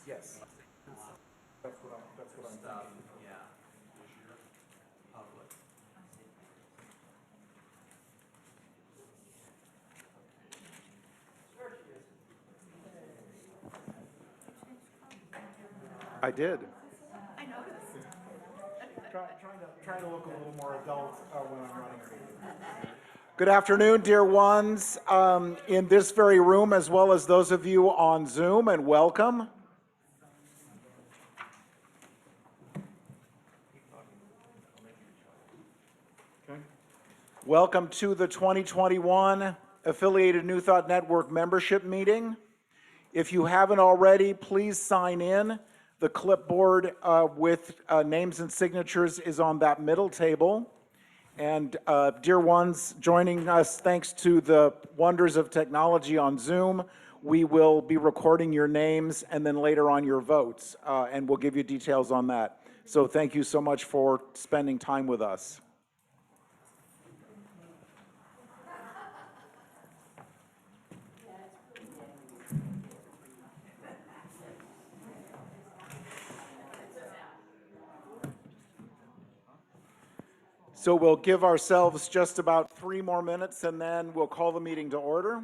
Yes. That's what I'm thinking. Yeah. Public. I did. I noticed. Trying to look a little more adult when I'm running a meeting. Good afternoon, dear ones, in this very room, as well as those of you on Zoom, and welcome. Okay. Welcome to the 2021 Affiliated New Thought Network membership meeting. If you haven't already, please sign in. The clipboard with names and signatures is on that middle table. And dear ones joining us, thanks to the wonders of technology on Zoom, we will be recording your names and then later on your votes, and we'll give you details on that. So thank you so much for spending time with us. So we'll give ourselves just about 3 more minutes and then we'll call the meeting to order.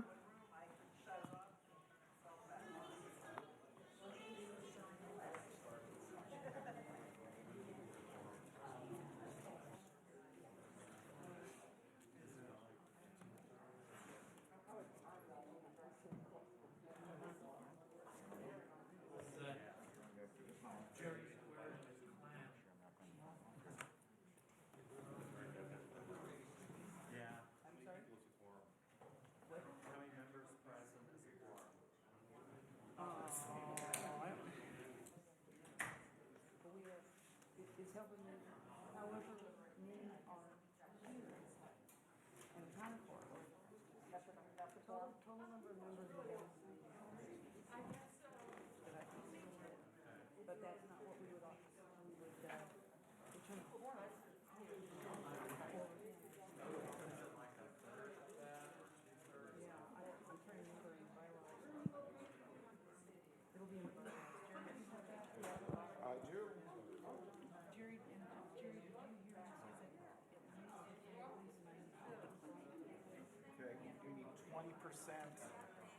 You need 20%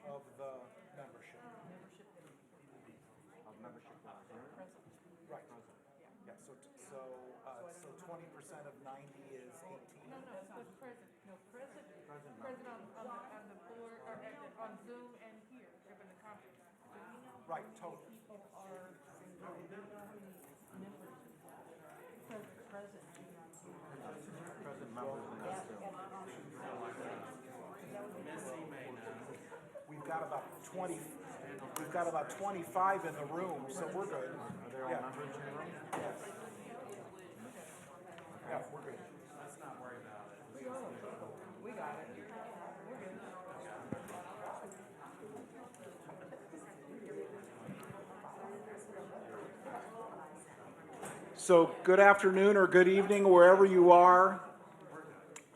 of the membership. Right. Yeah. So 20% of 90 is 18. No, but present. No, present on the board or on Zoom and here given the conference. Right. Total. People are present. We've got about 20. We've got about 25 in the room, so we're good. Are there all members in the room? Yes. Yeah, we're good. Let's not worry about it. We got it. We're good. So good afternoon or good evening wherever you are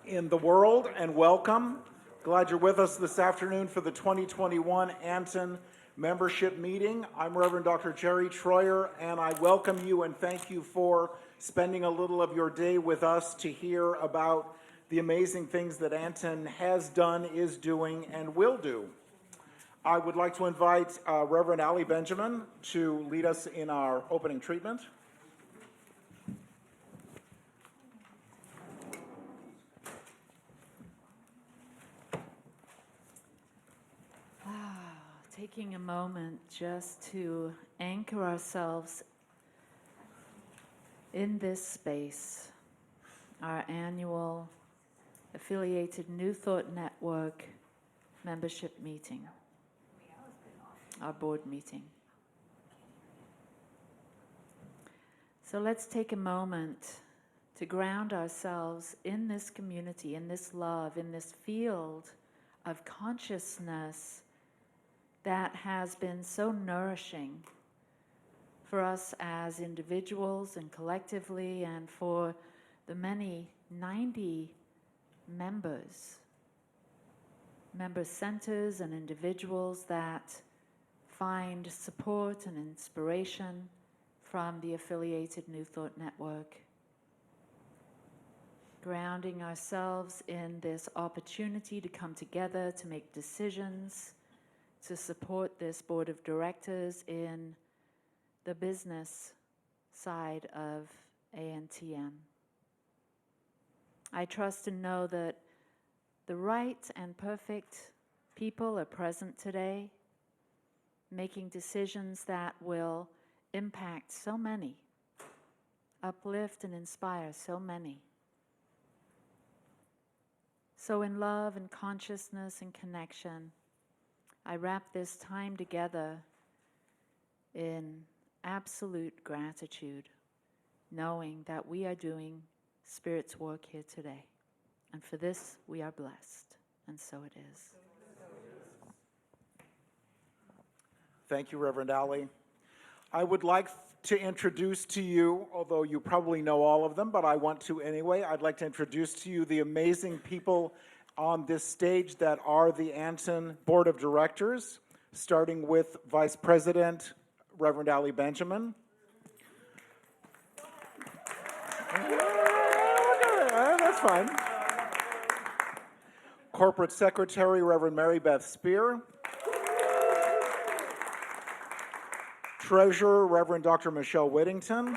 in the world, and welcome. Glad you're with us this afternoon for the 2021 Anton membership meeting. I'm Reverend Dr. Jerry Troyer, and I welcome you and thank you for spending a little of your day with us to hear about the amazing things that Anton has done, is doing, and will do. I would like to invite Reverend Ali Benjamin to lead us in our opening treatment. Taking a moment just to anchor ourselves in this space, our annual Affiliated New Thought Network membership meeting, our board meeting. So let's take a moment to ground ourselves in this community, in this love, in this field of consciousness that has been so nourishing for us as individuals and collectively, and for the many 90 member centers and individuals that find support and inspiration from the affiliated New Thought Network. Grounding ourselves in this opportunity to come together, to make decisions, to support this board of directors in the business side of ANTN. I trust and know that the right and perfect people are present today, making decisions that will impact so many, uplift and inspire so many. So in love and consciousness and connection, I wrap this time together in absolute gratitude, knowing that we are doing Spirit's work here today. And for this, we are blessed. And so it is. Thank you, Reverend Ali. I would like to introduce to you, although you probably know all of them, but I want to anyway, I'd like to introduce to you the amazing people on this stage that are the Anton Board of Directors, starting with Vice President Reverend Ali Benjamin. That's fine. Corporate Secretary Reverend Mary Beth Spear. Treasurer Reverend Dr. Michelle Whittington.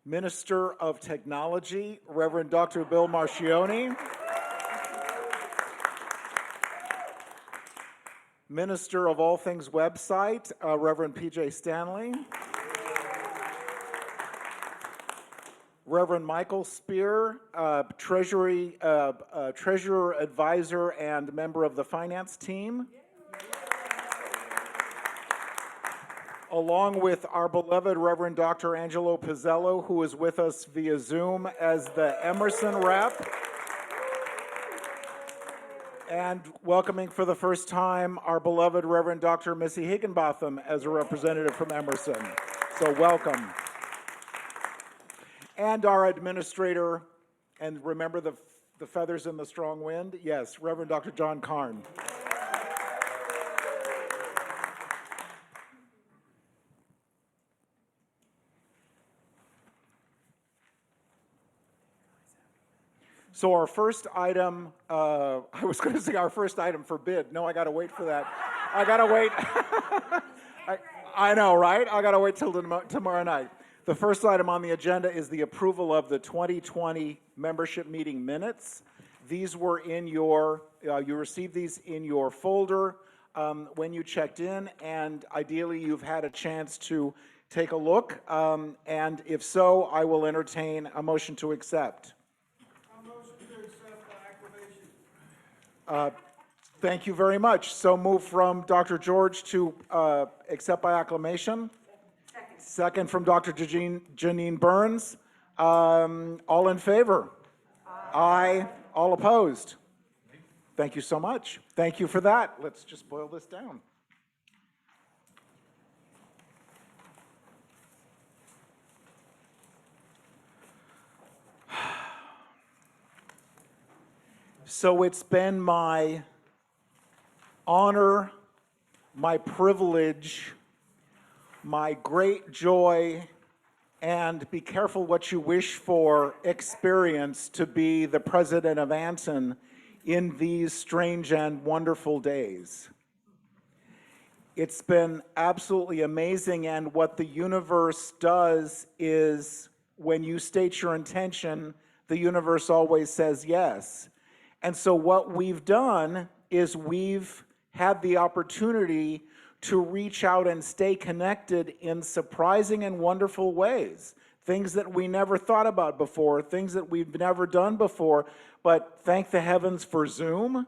Minister of Technology Reverend Dr. Bill Marchioni. Minister of All Things Website Reverend PJ Stanley. Reverend Michael Spear, Treasurer Advisor and member of the Finance team. Along with our beloved Reverend Dr. Angelo Pizzello, who is with us via Zoom as the Emerson rep. And welcoming for the first time our beloved Reverend Dr. Missy Higginbotham as a representative from Emerson. So welcome. And our administrator, and remember the feathers in the strong wind? Yes, Reverend Dr. John Karn. So our first item, I was going to say our first item for bid. No, I got to wait for that. I got to wait. I know, right? I got to wait till tomorrow night. The first item on the agenda is the approval of the 2020 membership meeting minutes. These were in your, you received these in your folder when you checked in, and ideally you've had a chance to take a look. And if so, I will entertain a motion to accept. Thank you very much. So move from Dr. George to accept by acclamation. Second from Dr. Janine Burns. All in favor? Aye. All opposed? Thank you so much. Thank you for that. Let's just boil this down. So it's been my honor, my privilege, my great joy, and be careful what you wish for experience to be the president of Anton in these strange and wonderful days. It's been absolutely amazing, and what the universe does is when you state your intention, the universe always says yes. And so what we've done is we've had the opportunity to reach out and stay connected in surprising and wonderful ways. Things that we never thought about before, things that we've never done before, but thank the heavens for Zoom.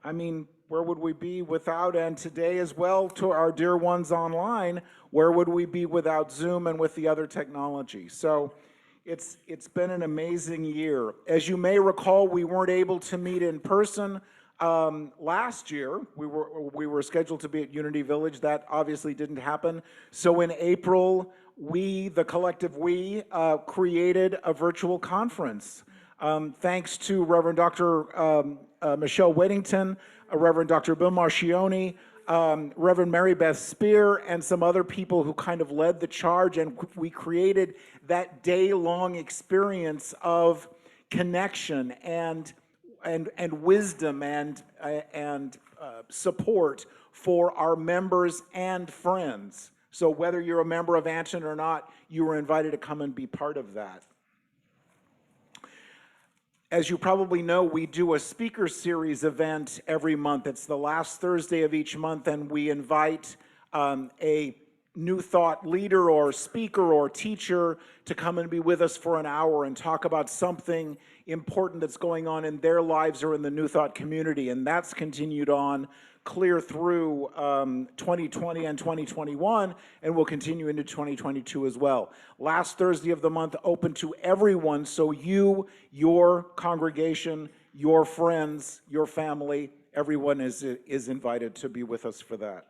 I mean, where would we be without, and today as well to our dear ones online, where would we be without Zoom and with the other technology? So it's been an amazing year. As you may recall, we weren't able to meet in person last year. We were scheduled to be at Unity Village. That obviously didn't happen. So in April, we, the collective we, created a virtual conference Thanks to Reverend Dr. Michelle Whittington, Reverend Dr. Bill Marcioni, Reverend Mary Beth Spear, and some other people who kind of led the charge, and we created that day-long experience of connection and wisdom and support for our members and friends. So whether you're a member of Anton or not, you were invited to come and be part of that. As you probably know, we do a speaker series event every month. It's the last Thursday of each month, and we invite a New Thought leader or speaker or teacher to come and be with us for an hour and talk about something important that's going on in their lives or in the New Thought community. And that's continued on clear through 2020 and 2021, and will continue into 2022 as well. Last Thursday of the month, open to everyone, so you, your congregation, your friends, your family, everyone is invited to be with us for that.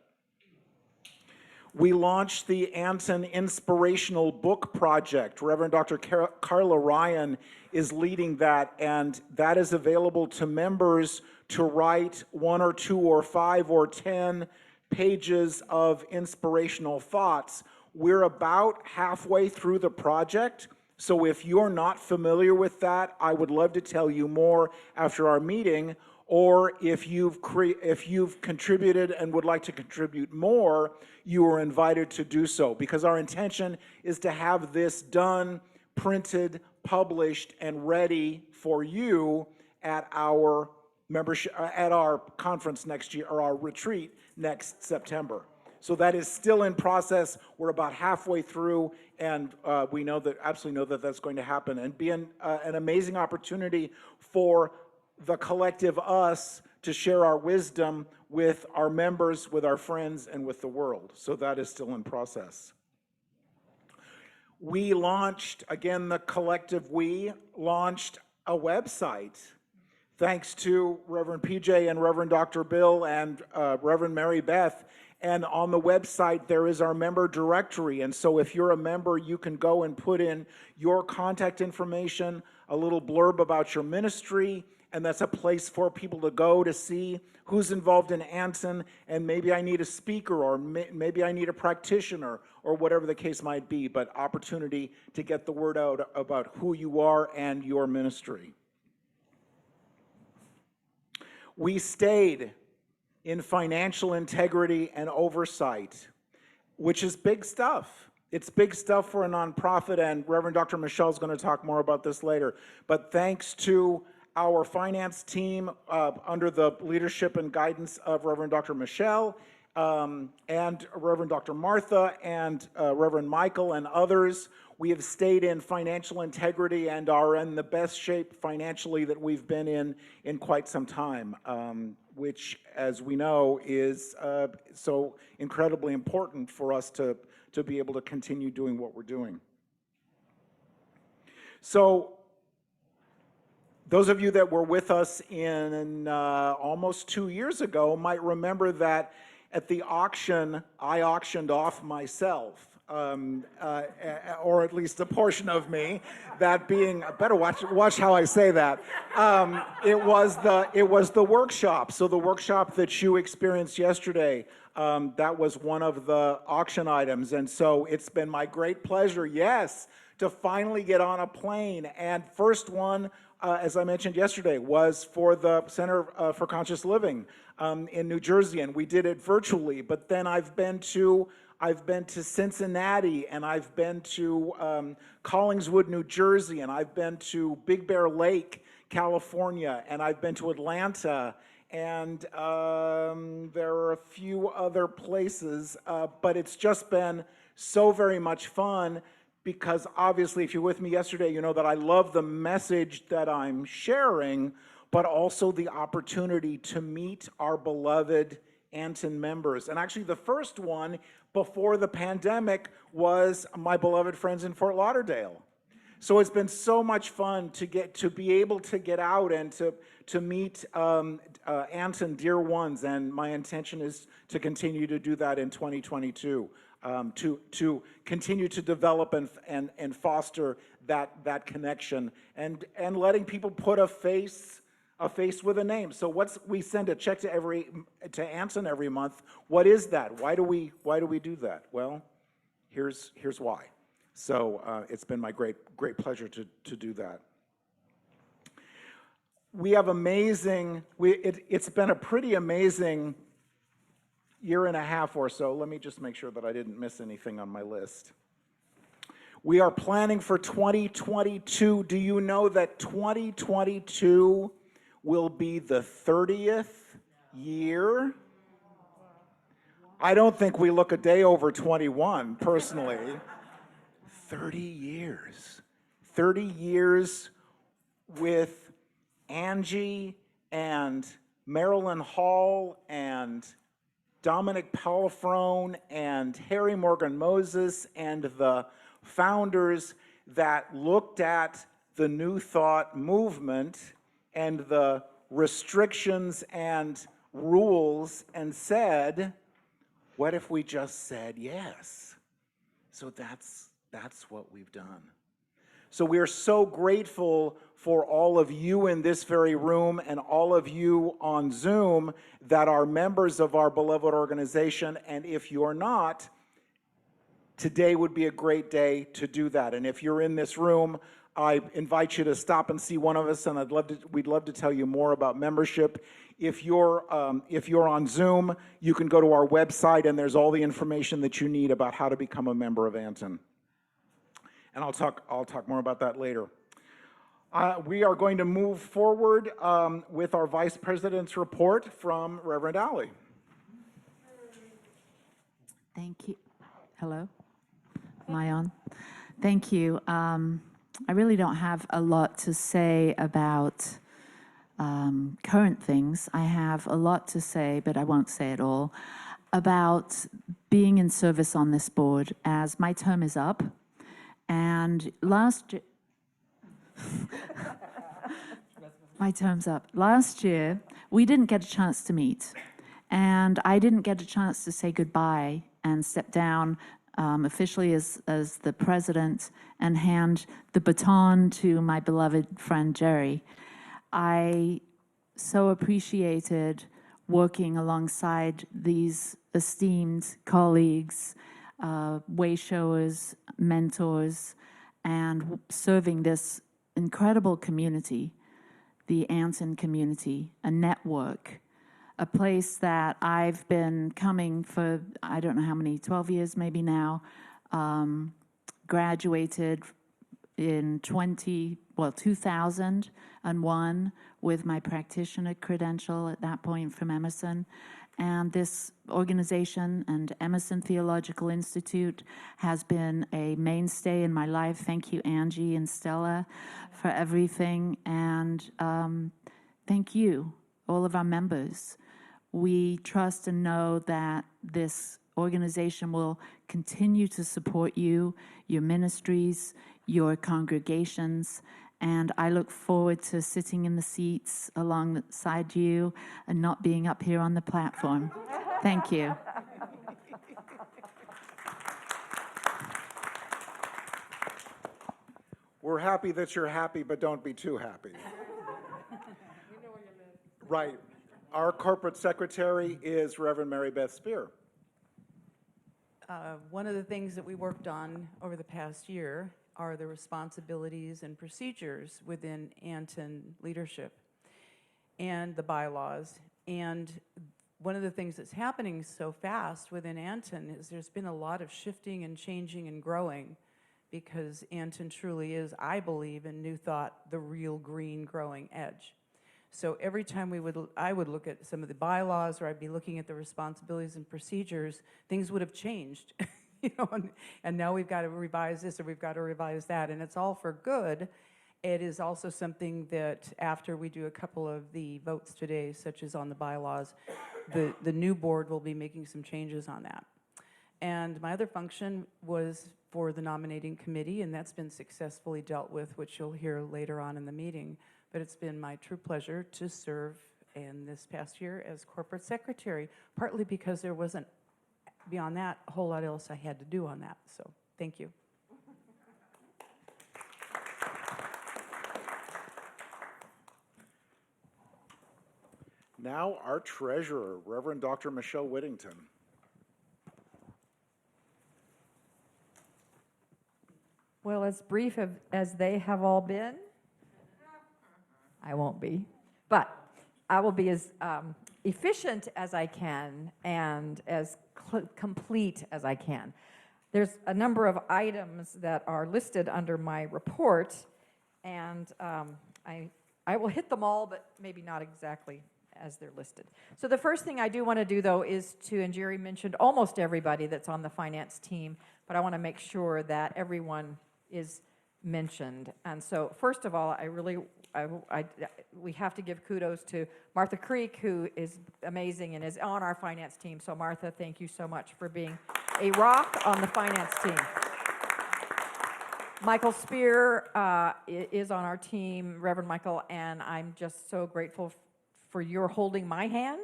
We launched the Anton Inspirational Book Project. Reverend Dr. Carla Ryan is leading that, and that is available to members to write 1 or 2 or 5 or 10 pages of inspirational thoughts. We're about halfway through the project, so if you're not familiar with that, I would love to tell you more after our meeting, or if you've contributed and would like to contribute more, you are invited to do so, because our intention is to have this done, printed, published, and ready for you at our membership, at our conference next year, or our retreat next September. So that is still in process. We're about halfway through, and we know that, absolutely know that that's going to happen, and be an amazing opportunity for the collective us to share our wisdom with our members, with our friends, and with the world. So that is still in process. We launched, again, the collective we launched a website. Thanks to Reverend PJ and Reverend Dr. Bill and Reverend Mary Beth. And on the website, there is our member directory. And so if you're a member, you can go and put in your contact information, a little blurb about your ministry, and that's a place for people to go to see who's involved in Anton, and maybe I need a speaker, or maybe I need a practitioner, or whatever the case might be, but opportunity to get the word out about who you are and your ministry. We stayed in financial integrity and oversight, which is big stuff. It's big stuff for a nonprofit, and Reverend Dr. Michelle is going to talk more about this later. But thanks to our finance team under the leadership and guidance of Reverend Dr. Michelle and Reverend Dr. Martha and Reverend Michael and others, we have stayed in financial integrity and are in the best shape financially that we've been in quite some time, which, as we know, is so incredibly important for us to be able to continue doing what we're doing. So those of you that were with us in almost 2 years ago might remember that at the auction, I auctioned off myself, or at least a portion of me. That being, better watch how I say that. It was the workshop. So the workshop that you experienced yesterday, that was one of the auction items, and so it's been my great pleasure, yes, to finally get on a plane. And first one, as I mentioned yesterday, was for the Center for Conscious Living in New Jersey, and we did it virtually. But then I've been to Cincinnati, and I've been to Collingswood, New Jersey, and I've been to Big Bear Lake, California, and I've been to Atlanta, and there are a few other places, but it's just been so very much fun. Because obviously, if you're with me yesterday, you know that I love the message that I'm sharing, but also the opportunity to meet our beloved Anton members. And actually, the first one before the pandemic was my beloved friends in Fort Lauderdale. So it's been so much fun to be able to get out and to meet Anton dear ones, and my intention is to continue to do that in 2022. To continue to develop and foster that connection and letting people put a face with a name. So we send a check to Anton every month. What is that? Why do we do that? Well, here's why. So it's been my great pleasure to do that. We have it's been a pretty amazing year and a half or so. Let me just make sure that I didn't miss anything on my list. We are planning for 2022. Do you know that 2022 will be the 30th year? I don't think we look a day over 21, personally. 30 years. 30 years with Angie and Marilyn Hall and Dominic Palafrone and Harry Morgan Moses and the founders that looked at the New Thought movement and the restrictions and rules and said, what if we just said yes? So that's what we've done. So we are so grateful for all of you in this very room and all of you on Zoom that are members of our beloved organization. And if you're not, today would be a great day to do that. And if you're in this room, I invite you to stop and see one of us, and we'd love to tell you more about membership. If you're on Zoom, you can go to our website, and there's all the information that you need about how to become a member of Anton. And I'll talk more about that later. We are going to move forward with our Vice President's report from Reverend Alley. Thank you. Hello? Am I on? Thank you. I really don't have a lot to say about current things. I have a lot to say, but I won't say it all, about being in service on this board, as my term is up. And my term's up. Last year, we didn't get a chance to meet. And I didn't get a chance to say goodbye and step down officially as the president and hand the baton to my beloved friend Jerry. I so appreciated working alongside these esteemed colleagues, way showers, mentors, and serving this incredible community, the Anton community, a network, a place that I've been coming for, I don't know how many, 12 years maybe now, graduated in 2001 with my practitioner credential at that point from Emerson. And this organization and Emerson Theological Institute has been a mainstay in my life. Thank you, Angie and Stella, for everything. And thank you, all of our members. We trust and know that this organization will continue to support you, your ministries, your congregations, and I look forward to sitting in the seats alongside you and not being up here on the platform. Thank you. We're happy that you're happy, but don't be too happy. Right. Our corporate secretary is Reverend Mary Beth Spear. One of the things that we worked on over the past year are the responsibilities and procedures within Anton leadership and the bylaws. And one of the things that's happening so fast within Anton is there's been a lot of shifting and changing and growing, because Anton truly is, I believe, in New Thought, the real green growing edge. So every time I would look at some of the bylaws, or I'd be looking at the responsibilities and procedures, things would have changed. And now we've got to revise this or we've got to revise that, and it's all for good. It is also something that after we do a couple of the votes today, such as on the bylaws, the new board will be making some changes on that. And my other function was for the nominating committee, and that's been successfully dealt with, which you'll hear later on in the meeting. But it's been my true pleasure to serve in this past year as corporate secretary, partly because there wasn't, beyond that, a whole lot else I had to do on that. So thank you. Now our treasurer, Reverend Dr. Michelle Whittington. Well, as brief as they have all been, I won't be. But I will be as efficient as I can and as complete as I can. There's a number of items that are listed under my report, and I will hit them all, but maybe not exactly as they're listed. So the first thing I do want to do, though, is and Jerry mentioned almost everybody that's on the finance team, but I want to make sure that everyone is mentioned. And so first of all, we have to give kudos to Martha Creek, who is amazing and is on our finance team. So Martha, thank you so much for being a rock on the finance team. Michael Spear is on our team, Reverend Michael, and I'm just so grateful for your holding my hand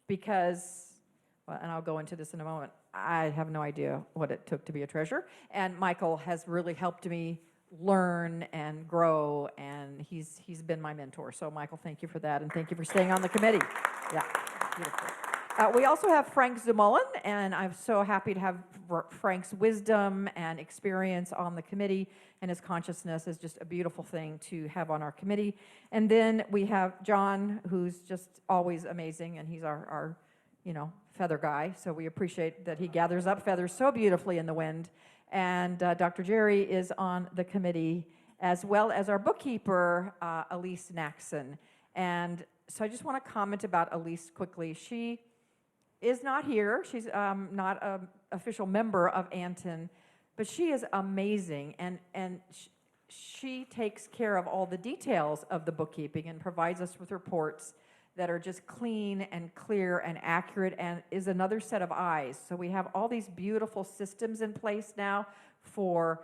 because, well, and I'll go into this in a moment, I have no idea what it took to be a treasurer, and Michael has really helped me learn and grow, and he's been my mentor. So Michael, thank you for that, and thank you for staying on the committee. Yeah, beautiful. We also have Frank Zuman, and I'm so happy to have Frank's wisdom and experience on the committee, and his consciousness is just a beautiful thing to have on our committee. And then we have John, who's just always amazing, and he's our feather guy, so we appreciate that he gathers up feathers so beautifully in the wind. And Dr. Jerry is on the committee, as well as our bookkeeper, Elise Naxon. And so I just want to comment about Elise quickly. She is not here. She's not an official member of Anton, but she is amazing, and she takes care of all the details of the bookkeeping and provides us with reports that are just clean and clear and accurate, and is another set of eyes. So we have all these beautiful systems in place now for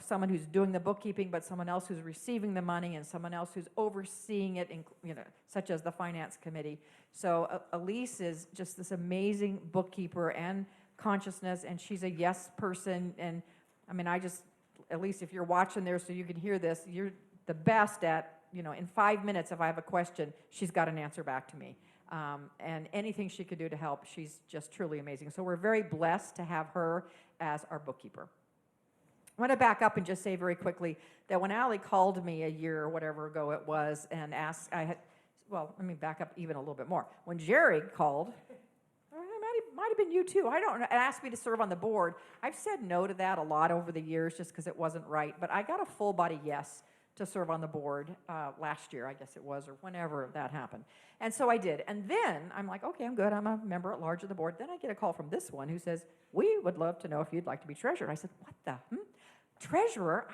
someone who's doing the bookkeeping, but someone else who's receiving the money, and someone else who's overseeing it, such as the finance committee. So Elise is just this amazing bookkeeper and consciousness, and she's a yes person. And I mean, Elise, if you're watching there so you can hear this, you're the best at, in 5 minutes, if I have a question, she's got an answer back to me. And anything she could do to help, she's just truly amazing. So we're very blessed to have her as our bookkeeper. I want to back up and just say very quickly that when Allie called me a year or whatever ago it was and asked, let me back up even a little bit more. When Jerry called, it might have been you too, I don't know, and asked me to serve on the board, I've said no to that a lot over the years just because it wasn't right, but I got a full body yes to serve on the board last year, I guess it was, or whenever that happened. And so I did. And then I'm like, okay, I'm good. I'm a member at large of the board. Then I get a call from this one who says, we would love to know if you'd like to be treasurer. I said, what the? Treasurer?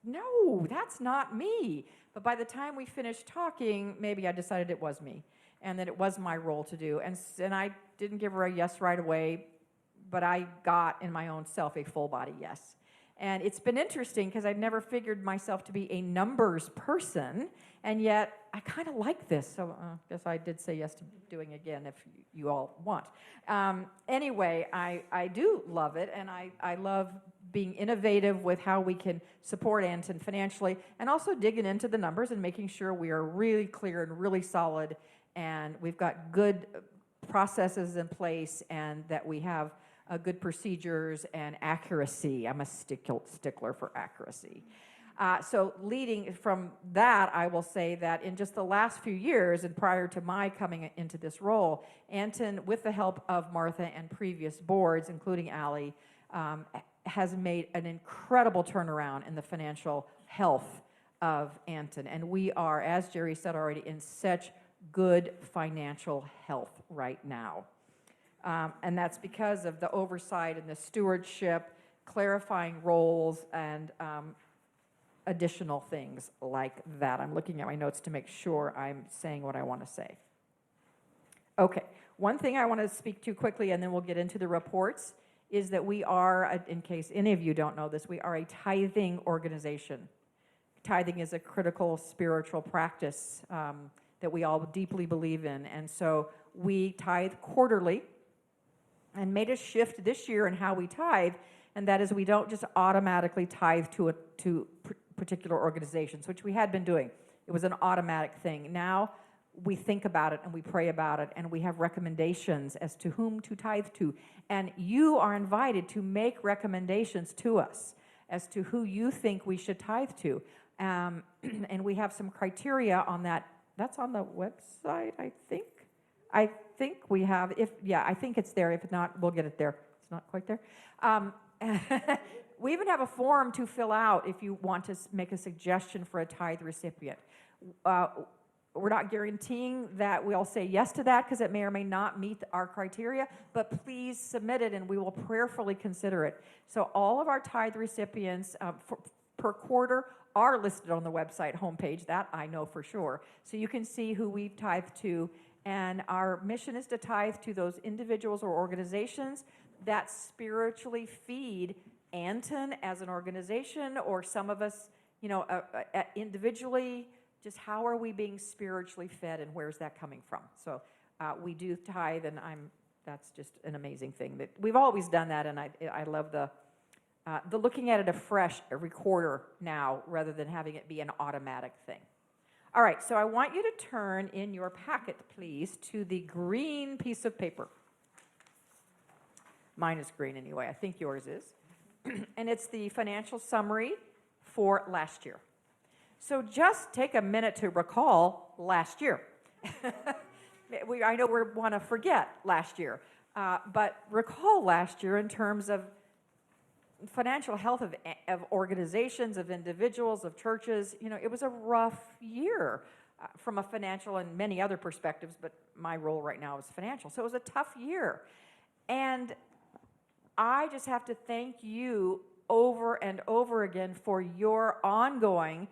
No, that's not me. But by the time we finished talking, maybe I decided it was me and that it was my role to do. And I didn't give her a yes right away, but I got in my own self a full body yes. And it's been interesting because I've never figured myself to be a numbers person, and yet I kind of like this. So I guess I did say yes to doing it again if you all want. Anyway, I do love it, and I love being innovative with how we can support Anton financially, and also digging into the numbers and making sure we are really clear and really solid, and we've got good processes in place, and that we have good procedures and accuracy. I'm a stickler for accuracy. So leading from that, I will say that in just the last few years and prior to my coming into this role, Anton, with the help of Martha and previous boards, including Allie, has made an incredible turnaround in the financial health of Anton. And we are, as Jerry said already, in such good financial health right now. And that's because of the oversight and the stewardship, clarifying roles, and additional things like that. I'm looking at my notes to make sure I'm saying what I want to say. Okay, one thing I want to speak to quickly, and then we'll get into the reports, is that we are, in case any of you don't know this, we are a tithing organization. Tithing is a critical spiritual practice that we all deeply believe in. And so we tithe quarterly, and made a shift this year in how we tithe, and that is we don't just automatically tithe to particular organizations, which we had been doing. It was an automatic thing. Now we think about it and we pray about it and we have recommendations as to whom to tithe to. And you are invited to make recommendations to us as to who you think we should tithe to. And we have some criteria on that. That's on the website, I think. I think we have, I think it's there. If not, we'll get it there. It's not quite there. We even have a form to fill out if you want to make a suggestion for a tithe recipient. We're not guaranteeing that we'll say yes to that because it may or may not meet our criteria, but please submit it and we will prayerfully consider it. So all of our tithe recipients per quarter are listed on the website homepage, that I know for sure. So you can see who we've tithed to, and our mission is to tithe to those individuals or organizations that spiritually feed Anton as an organization, or some of us, individually. Just how are we being spiritually fed, and where's that coming from? So we do tithe, and that's just an amazing thing. That we've always done that, and I love the looking at it afresh every quarter now, rather than having it be an automatic thing. All right, so I want you to turn in your packet, please, to the green piece of paper. Mine is green anyway. I think yours is. And it's the financial summary for last year. So just take a minute to recall last year. I know we want to forget last year, but recall last year in terms of financial health of organizations, of individuals, of churches. It was a rough year from a financial and many other perspectives, but my role right now is financial. So it was a tough year. And I just have to thank you over and over again for your ongoing,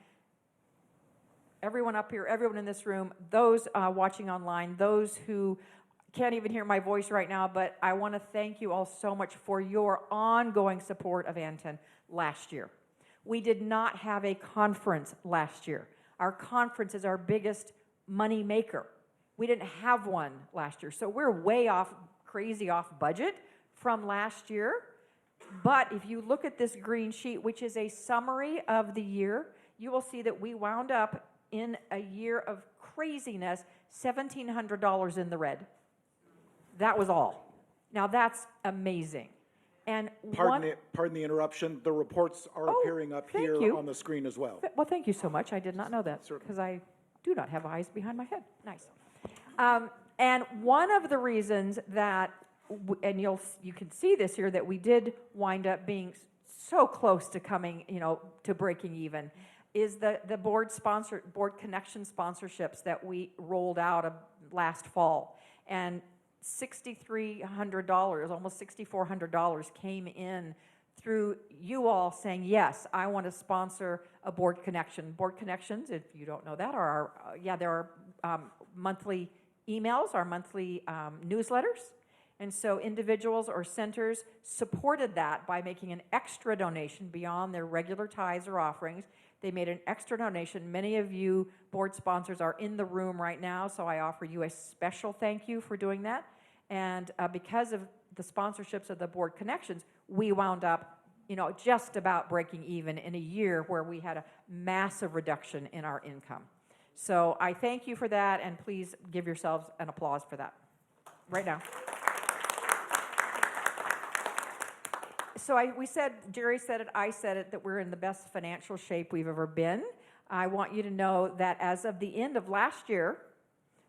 everyone up here, everyone in this room, those watching online, those who can't even hear my voice right now, but I want to thank you all so much for your ongoing support of Anton last year. We did not have a conference last year. Our conference is our biggest money maker. We didn't have one last year, so we're way off, crazy off budget from last year. But if you look at this green sheet, which is a summary of the year, you will see that we wound up in a year of craziness, $1,700 in the red. That was all. Now that's amazing. And Pardon the interruption. The reports are appearing up here you. on the screen as well. Well, thank you so much. I did not know that, because I do not have eyes behind my head. Nice. And one of the reasons that, and you can see this here, that we did wind up being so close to coming, to breaking even, is the board connection sponsorships that we rolled out last fall. And $6,300, almost $6,400 came in through you all saying, yes, I want to sponsor a board connection. Board connections, if you don't know that, are there are monthly emails, our monthly newsletters. And so individuals or centers supported that by making an extra donation beyond their regular tithes or offerings. They made an extra donation. Many of you board sponsors are in the room right now, so I offer you a special thank you for doing that. And because of the sponsorships of the board connections, we wound up, just about breaking even in a year where we had a massive reduction in our income. So I thank you for that, and please give yourselves an applause for that right now. So Jerry said it, I said it, that we're in the best financial shape we've ever been. I want you to know that as of the end of last year,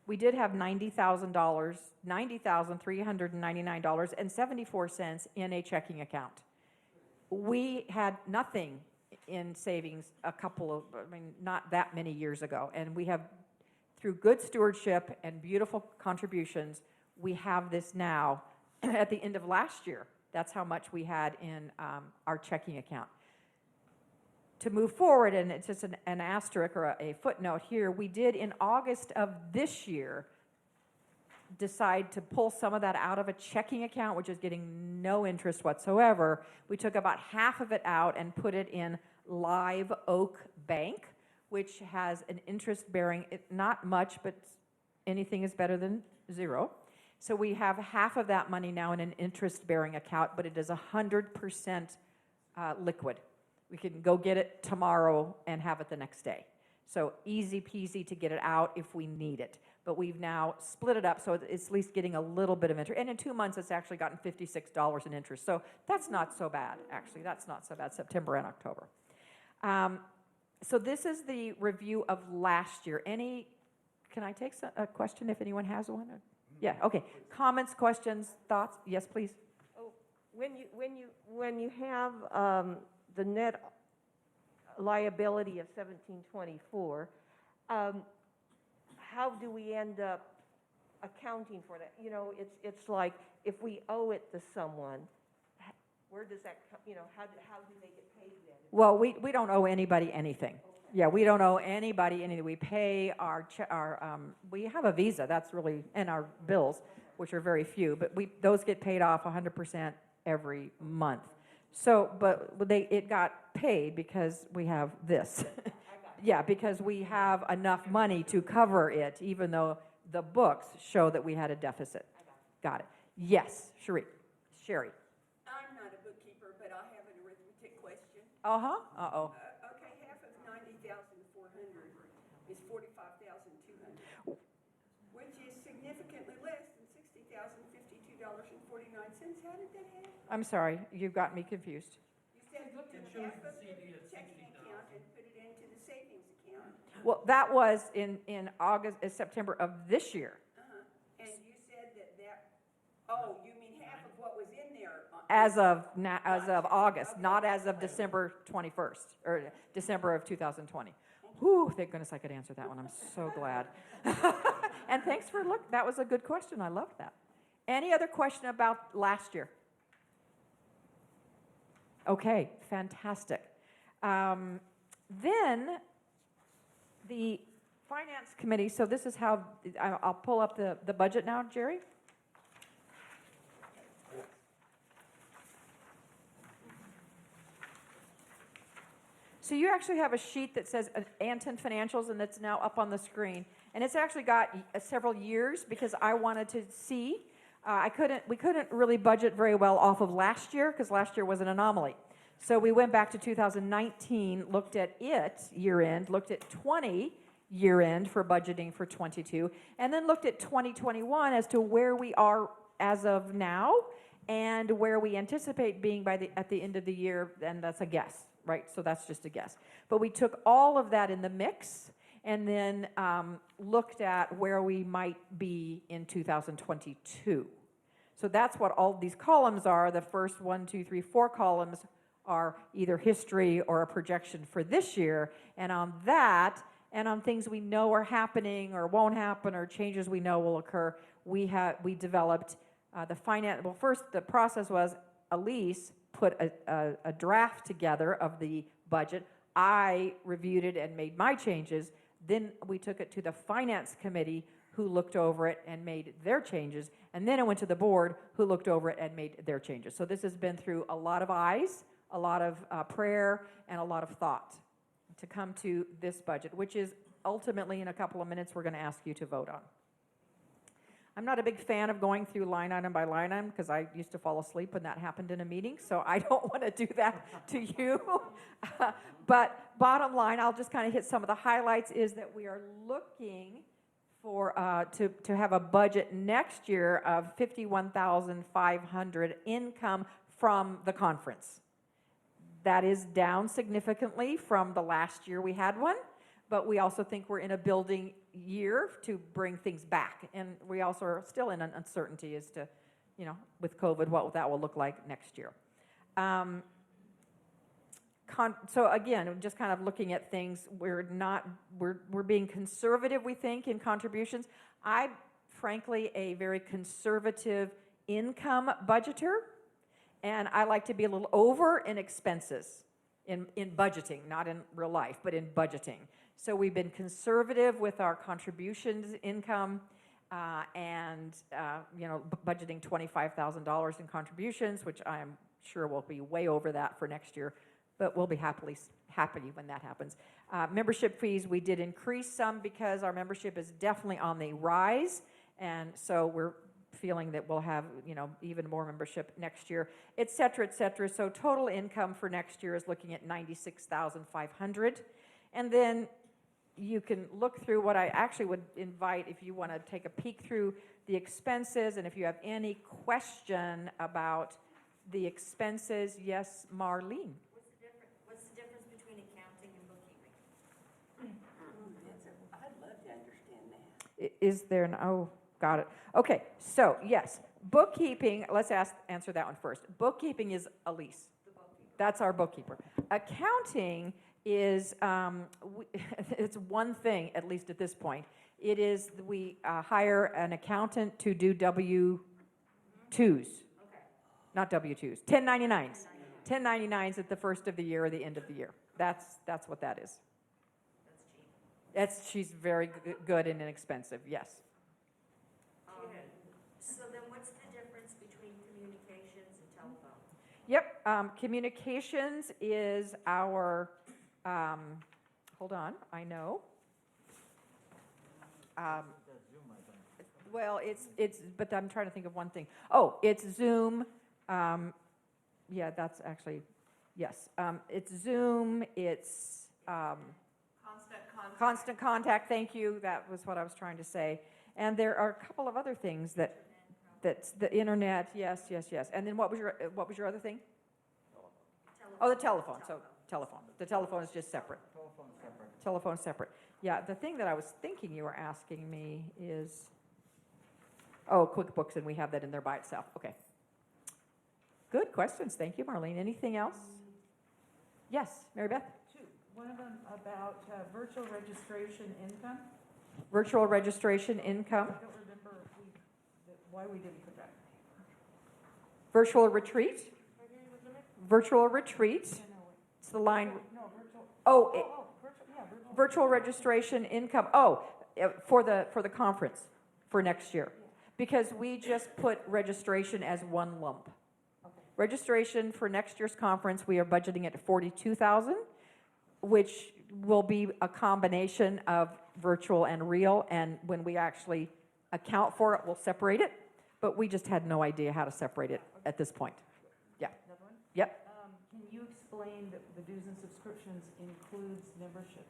we did have $90,399.74 in a checking account. We had nothing in savings not that many years ago. And we have, through good stewardship and beautiful contributions, we have this now. At the end of last year, that's how much we had in our checking account. To move forward, and it's just an asterisk or a footnote here, we did in August of this year decide to pull some of that out of a checking account, which is getting no interest whatsoever. We took about half of it out and put it in Live Oak Bank, which has an interest-bearing, not much, but anything is better than zero. So we have half of that money now in an interest-bearing account, but it is 100% liquid. We can go get it tomorrow and have it the next day. So easy peasy to get it out if we need it. but we've now split it up, so it's at least getting a little bit of interest. And in 2 months, it's actually gotten $56 in interest. So that's not so bad, actually. That's not so bad, September and October. So this is the review of last year. Can I take a question if anyone has one? Yeah, okay. Comments, questions, thoughts? Yes, please. Oh, when you have the net liability of 1724, how do we end up accounting for that? You know, it's like if we owe it to someone, where does that come? You know, how do they get paid then? Well, we don't owe anybody anything. Yeah, we don't owe anybody anything. We pay we have a Visa, that's really, and our bills, which are very few, but those get paid off 100% every month. So, but it got paid because we have this. Yeah, because we have enough money to cover it, even though the books show that we had a deficit. Got it. Yes, Sherry. I'm not a bookkeeper, but I have an arithmetic question. Uh-huh. Uh-oh. Okay, half of 90,400 is 45,200, which is significantly less than $60,052.49. How did that happen? I'm sorry, you've got me confused. You said you took half of the checking account and put it into the savings account. Well, that was in September of this year. And you said oh, you mean half of what was in there? As of August, not as of December 21st, or December of 2020. Whew, thank goodness I could answer that one. I'm so glad. And thanks for that was a good question. I loved that. Any other question about last year? Okay, fantastic. Then the Finance Committee, so this is how, I'll pull up the budget now, Jerry. So you actually have a sheet that says Anton Financials, and it's now up on the screen. And it's actually got several years because I wanted to see. We couldn't really budget very well off of last year because last year was an anomaly. So we went back to 2019, looked at it year-end, looked at 20 year-end for budgeting for 22, and then looked at 2021 as to where we are as of now and where we anticipate being at the end of the year, and that's a guess, right? So that's just a guess. But we took all of that in the mix and then looked at where we might be in 2022. So that's what all these columns are. The first 1, 2, 3, 4 columns are either history or a projection for this year. And on that, and on things we know are happening or won't happen or changes we know will occur, we developed the finance. Well, first the process was Elise put a draft together of the budget. I reviewed it and made my changes. Then we took it to the Finance Committee, who looked over it and made their changes. And then it went to the board, who looked over it and made their changes. So this has been through a lot of eyes, a lot of prayer, and a lot of thought to come to this budget, which is ultimately, in a couple of minutes, we're going to ask you to vote on. I'm not a big fan of going through line item by line item because I used to fall asleep when that happened in a meeting, so I don't want to do that to you. But bottom line, I'll just kind of hit some of the highlights, is that we are looking for to have a budget next year of $51,500 income from the conference. That is down significantly from the last year we had one, but we also think we're in a building year to bring things back. And we also are still in an uncertainty as to, with COVID, what that will look like next year. So again, just kind of looking at things, we're being conservative, we think, in contributions. I'm frankly a very conservative income budgeter, and I like to be a little over in expenses in budgeting, not in real life, but in budgeting. So we've been conservative with our contributions income, and budgeting $25,000 in contributions, which I am sure will be way over that for next year, but we'll be happy when that happens. Membership fees, we did increase some because our membership is definitely on the rise, and so we're feeling that we'll have even more membership next year, et cetera, et cetera. So total income for next year is looking at $96,500, and then you can look through what I actually would invite if you want to take a peek through the expenses, and if you have any question about the expenses, yes, Marlene? What's the difference between accounting and bookkeeping? I'd love to understand that. Is there an, oh, got it. Okay, so yes, bookkeeping, let's answer that one first. Bookkeeping is Elise. That's our bookkeeper. Accounting is, it's one thing, at least at this point. It is, we hire an accountant to do W-2s. Not W-2s, 1099s. 1099s at the first of the year or the end of the year. That's what that is. She's very good and inexpensive, yes. So then what's the difference between communications and telephone? Yep, communications is our, hold on, I know. Well, it's, but I'm trying to think of one thing. Oh, it's Zoom. Yeah, that's actually, yes. It's Zoom, it's constant contact, thank you. That was what I was trying to say. And there are a couple of other things that's the internet, yes. And then what was your other thing? Oh, the telephone, so telephone. The telephone is just separate. Telephone's separate. Yeah, the thing that I was thinking you were asking me is, oh, QuickBooks, and we have that in there by itself. Okay. Good questions. Thank you, Marlene. Anything else? Yes, Mary Beth? Two. One of them about virtual registration income. Virtual registration income. I don't remember why we didn't put that. Virtual retreat. Virtual retreat. It's the line. No, virtual. Oh, virtual registration income. Oh, for the conference for next year. Because we just put registration as one lump. Registration for next year's conference, we are budgeting at $42,000, which will be a combination of virtual and real, and when we actually account for it, we'll separate it, but we just had no idea how to separate it at this point. Yeah. Another one? Yep. Can you explain that the dues and subscriptions includes memberships?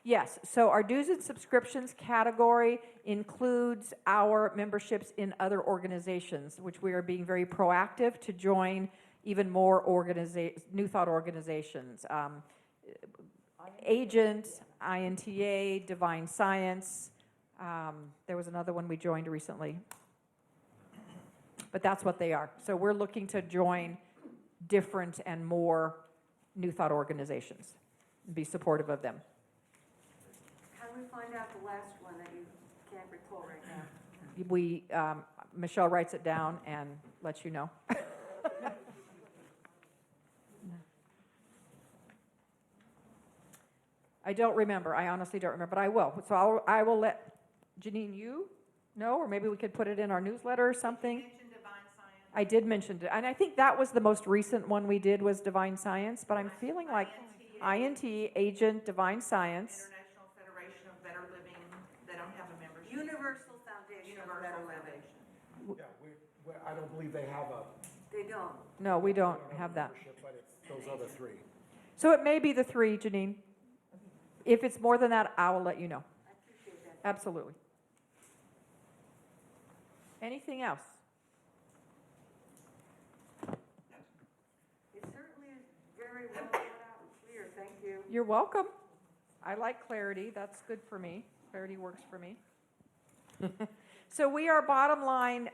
Yes, so our dues and subscriptions category includes our memberships in other organizations, which we are being very proactive to join even more New Thought organizations. Agent, INTA, Divine Science. There was another one we joined recently. But that's what they are. So we're looking to join different and more New Thought organizations and be supportive of them. How do we find out the last one that you can't recall right now? We, Michelle writes it down and lets you know. I don't remember. I honestly don't remember, but I will. So I will let Janine, you know, or maybe we could put it in our newsletter or something. You mentioned Divine Science. I did mention it, and I think that was the most recent one we did was Divine Science, but I'm feeling like INT, Agent, Divine Science. International Federation of Better Living, they don't have a membership. Universal Foundation of Better Living. Yeah, I don't believe they have a They don't. No, we don't have that. membership, but it's those other three. So it may be the three, Janine. If it's more than that, I will let you know. I appreciate that. Absolutely. Anything else? It certainly is very well thought out and clear, thank you. You're welcome. I like clarity. That's good for me. Clarity works for me. So we are bottom line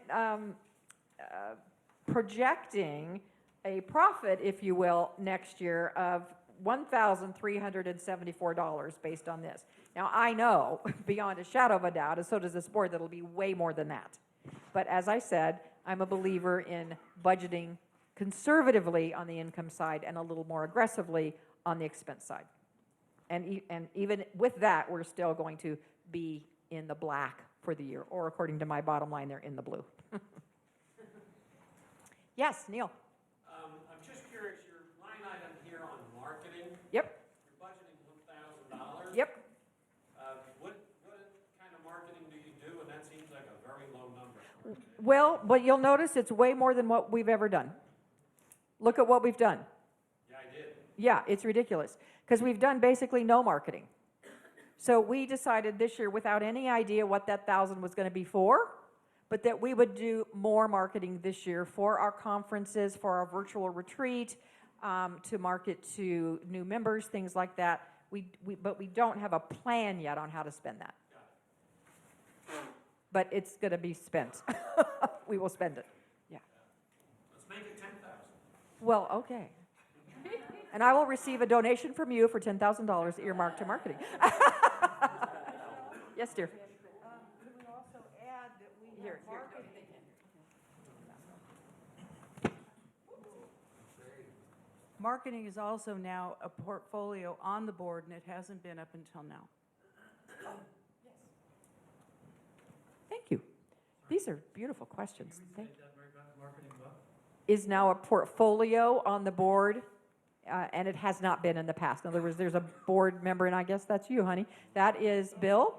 projecting a profit, if you will, next year of $1,374 based on this. Now, I know beyond a shadow of a doubt, and so does this board, that it'll be way more than that. But as I said, I'm a believer in budgeting conservatively on the income side and a little more aggressively on the expense side. And even with that, we're still going to be in the black for the year, or according to my bottom line, they're in the blue. Yes, Neil? I'm just curious, your line item here on marketing, Yep, you're budgeting $1,000. yep. What kind of marketing do you do? And that seems like a very low number. Well, but you'll notice it's way more than what we've ever done. Look at what we've done. Yeah, I did. Yeah, it's ridiculous, because we've done basically no marketing. So we decided this year, without any idea what that 1,000 was going to be for, but that we would do more marketing this year for our conferences, for our virtual retreat, to market to new members, things like that. But we don't have a plan yet on how to spend that. But it's going to be spent. We will spend it. Yeah. Let's make it 10,000. Well, okay. And I will receive a donation from you for $10,000 earmarked to marketing. Yes, dear. Can we also add that we have Here. marketing? Marketing is also now a portfolio on the board, and it hasn't been up until now. Thank you. These are beautiful questions. Thank you. Is now a portfolio on the board, and it has not been in the past. In other words, there's a board member, and I guess that's you, honey. That is Bill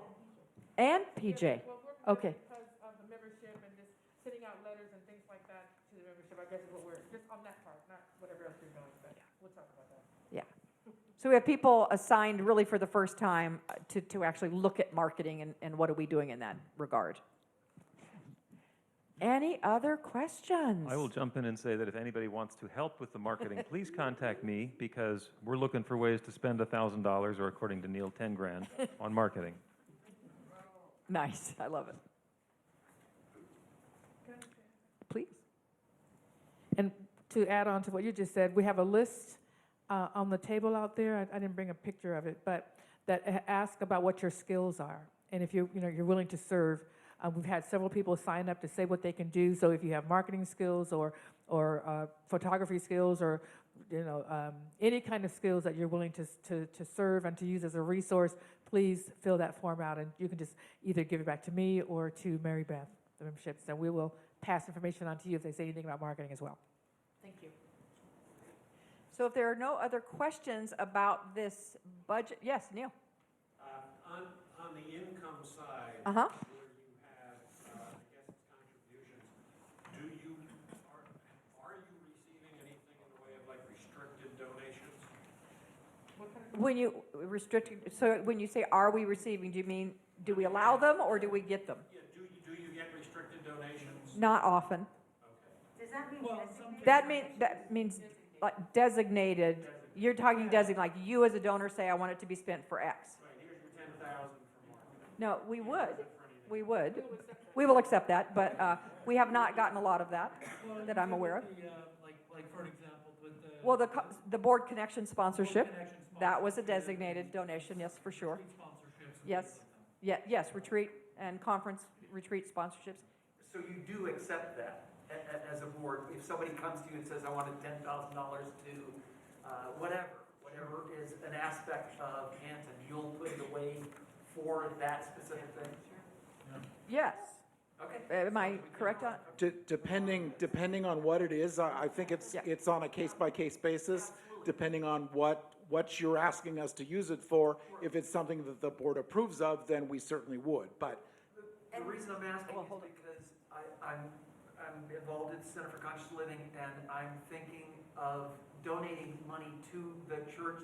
and PJ. Well, we're Okay. because of the membership and just sending out letters and things like that to the membership, I guess is what we're, just on that part, not whatever else you're doing, but we'll talk about that. Yeah. So we have people assigned really for the first time to actually look at marketing and what are we doing in that regard. Any other questions? I will jump in and say that if anybody wants to help with the marketing, please contact me, because we're looking for ways to spend $1,000, or according to Neil, 10 grand on marketing. Nice. I love it. Please. And to add on to what you just said, we have a list on the table out there. I didn't bring a picture of it, but that asks about what your skills are, and if you're willing to serve. We've had several people sign up to say what they can do. So if you have marketing skills or photography skills, or any kind of skills that you're willing to serve and to use as a resource, please fill that form out, and you can just either give it back to me or to Mary Beth, the memberships, and we will pass information on to you if they say anything about marketing as well. Thank you. So if there are no other questions about this budget, yes, Neil. On the income side, Uh-huh. where you have, I guess it's contributions, are you receiving anything in the way of like restricted donations? When you restricted, so when you say are we receiving, do you mean do we allow them or do we get them? Yeah, do you get restricted donations? Not often. Okay. Does that mean designated? That means like designated. You're talking designated, like you as a donor say I want it to be spent for X. Right, here's your 10,000 for marketing. No, we would. We would. We will accept that, but we have not gotten a lot of that that I'm aware of. Like for example, with the. Well, the board connection sponsorship, that was a designated donation, yes, for sure. Sponsorships. Yes, yes, retreat and conference retreat sponsorships. So you do accept that as a board? If somebody comes to you and says, I wanted $10,000 to whatever is an aspect of Anton, you'll put it away for that specific thing? Yes. Okay. Am I correct on? Depending on what it is, I think it's on a case-by-case basis, depending on what you're asking us to use it for. If it's something that the board approves of, then we certainly would, but. The reason I'm asking is because I'm involved in Center for Conscious Living, and I'm thinking of donating money to the church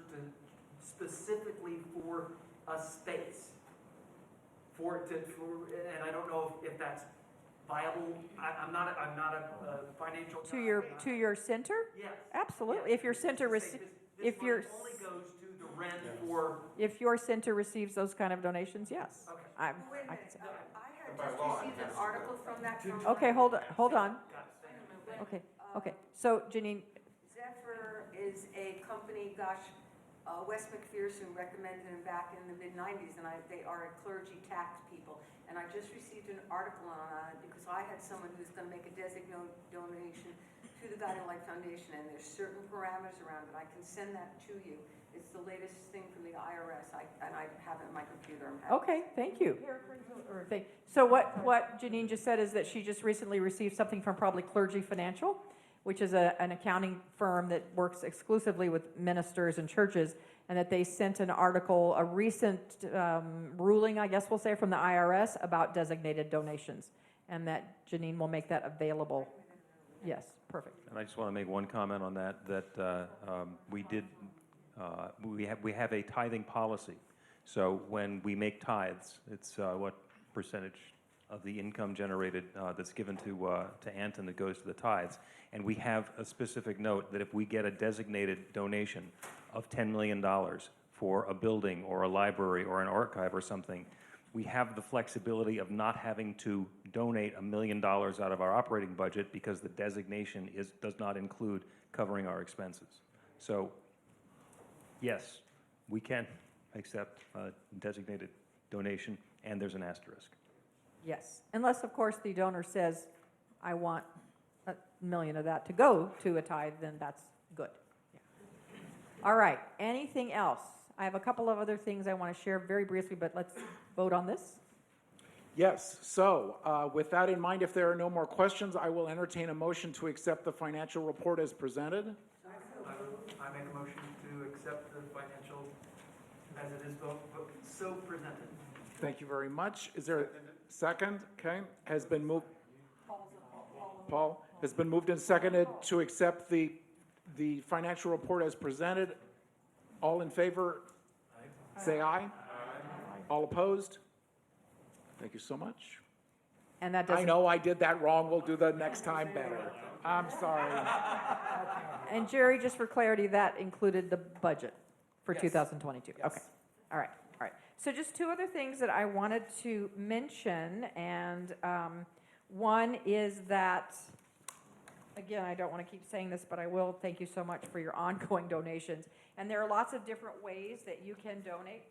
specifically for a space. And I don't know if that's viable. I'm not a financial guy. To your center? Yes. Absolutely. Yes. If your center This money only goes to the rent for. if your center receives those kind of donations, yes. Okay. I Wait a can minute, say. I had just received an article from that. Okay, hold on. Okay. So Janine, Zephyr is a company, Wes McPherson recommended them back in the mid-90s, and they are a clergy tax people. And I just received an article on it because I had someone who's going to make a designated donation to the Guiding Light Foundation, and there's certain parameters around it. I can send that to you. It's the latest thing from the IRS, and I have it on my computer. okay, thank you. So what Janine just said is that she just recently received something from probably Clergy Financial, which is an accounting firm that works exclusively with ministers and churches, and that they sent an article, a recent ruling, I guess we'll say, from the IRS about designated donations, and that Janine will make that available. Yes, perfect. And I just want to make one comment on that we have a tithing policy So when we make tithes, it's what percentage of the income generated that's given to Anton that goes to the tithes. And we have a specific note that if we get a designated donation of $10 million for a building or a library or an archive or something, we have the flexibility of not having to donate $1 million out of our operating budget because the designation does not include covering our expenses. So, yes, we can accept a designated donation, and there's an asterisk. Yes, unless, of course, the donor says, I want $1 million of that to go to a tithe, then that's good. Yeah. All right, anything else? I have a couple of other things I want to share very briefly, but let's vote on this. Yes, so with that in mind, if there are no more questions, I will entertain a motion to accept the financial report as presented. I make a motion to accept the financial as it is so presented. Thank you very much. Is there a second? Okay, has been moved. Paul has been moved and seconded to accept the financial report as presented. All in favor, say aye. All opposed? Thank you so much. And that I doesn't, know I did that wrong. We'll do that next time better. I'm sorry. and Jerry, just for clarity, that included the budget for Yes. 2022. Yes. Okay, all right. So just two other things that I wanted to mention, and one is that, again, I don't want to keep saying this, but I will. Thank you so much for your ongoing donations. And there are lots of different ways that you can donate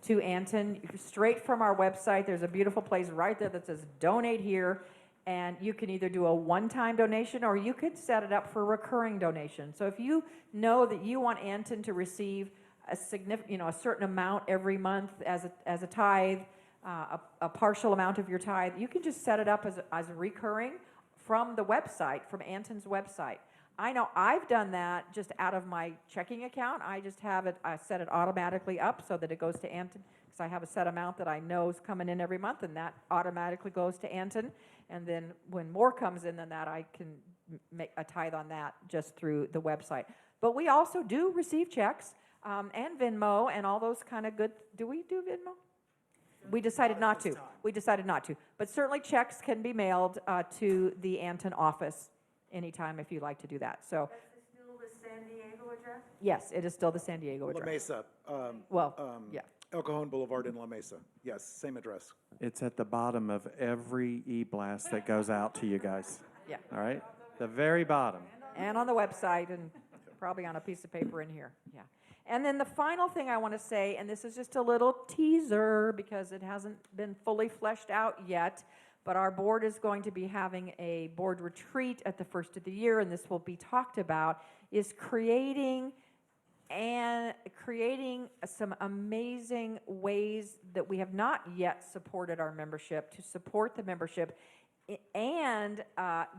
to Anton. Straight from our website, there's a beautiful place right there that says donate here, and you can either do a one-time donation or you could set it up for recurring donation. So if you know that you want Anton to receive a significant, a certain amount every month as a tithe, a partial amount of your tithe, you can just set it up as a recurring from the website, from Anton's website. I know I've done that just out of my checking account. I just have it, I set it automatically up so that it goes to Anton, because I have a set amount that I know is coming in every month, and that automatically goes to Anton. And then when more comes in than that, I can make a tithe on that just through the website. But we also do receive checks and Venmo and all those kind of good. Do we do Venmo? We decided not to. We decided not to. But certainly checks can be mailed to the Anton office anytime if you'd like to do that. So, Is this still the San Diego address? yes, it is still the San Diego La address. Mesa. Yeah. El Cajon Boulevard in La Mesa. Yes, same address. It's at the bottom of every e-blast that goes out to you guys. Yeah. All right? The very bottom. And on the website, and probably on a piece of paper in here. Yeah. And then the final thing I want to say, and this is just a little teaser because it hasn't been fully fleshed out yet, but our board is going to be having a board retreat at the first of the year, and this will be talked about, is creating some amazing ways that we have not yet supported our membership, to support the membership, and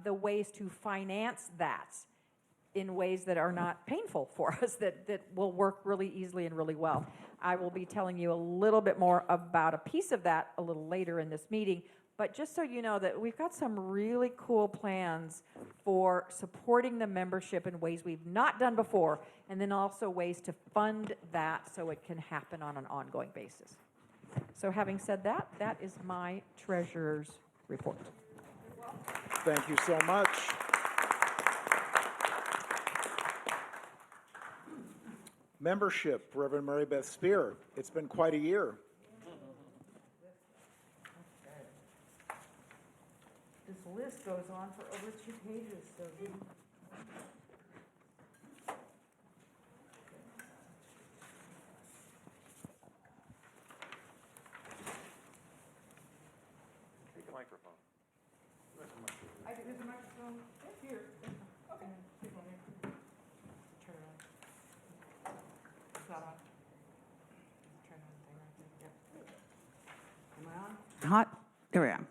the ways to finance that in ways that are not painful for us, that will work really easily and really well. I will be telling you a little bit more about a piece of that a little later in this meeting, but just so you know that we've got some really cool plans for supporting the membership in ways we've not done before, and then also ways to fund that so it can happen on an ongoing basis. So having said that, that is my treasurer's report. Thank you so much. Membership, Reverend Mary Beth Spear. It's been quite a year. This list goes on for over 2 pages, so. Take the microphone. There's a microphone right here. Okay. Turn it on. It's not on. Turn on thing right there. Yep. Am I on? Hot, there we are.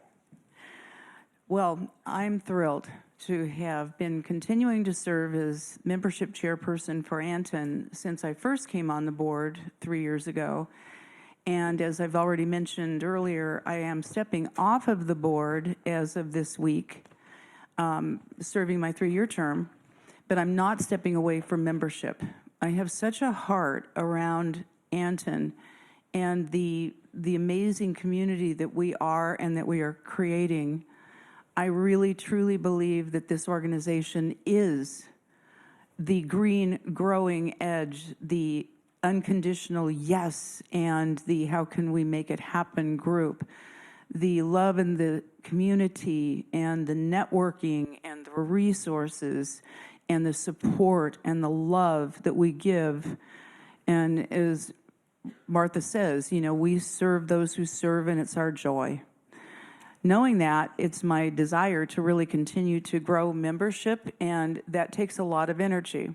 Well, I'm thrilled to have been continuing to serve as membership chairperson for Anton since I first came on the board 3 years ago. And as I've already mentioned earlier, I am stepping off of the board as of this week, serving my 3-year term, but I'm not stepping away from membership. I have such a heart around Anton and the amazing community that we are and that we are creating, I really truly believe that this organization is the green growing edge, the unconditional yes, and the how can we make it happen group. The love in the community and the networking and the resources and the support and the love that we give. And as Martha says, you know, we serve those who serve, and it's our joy. Knowing that, it's my desire to really continue to grow membership, and that takes a lot of energy.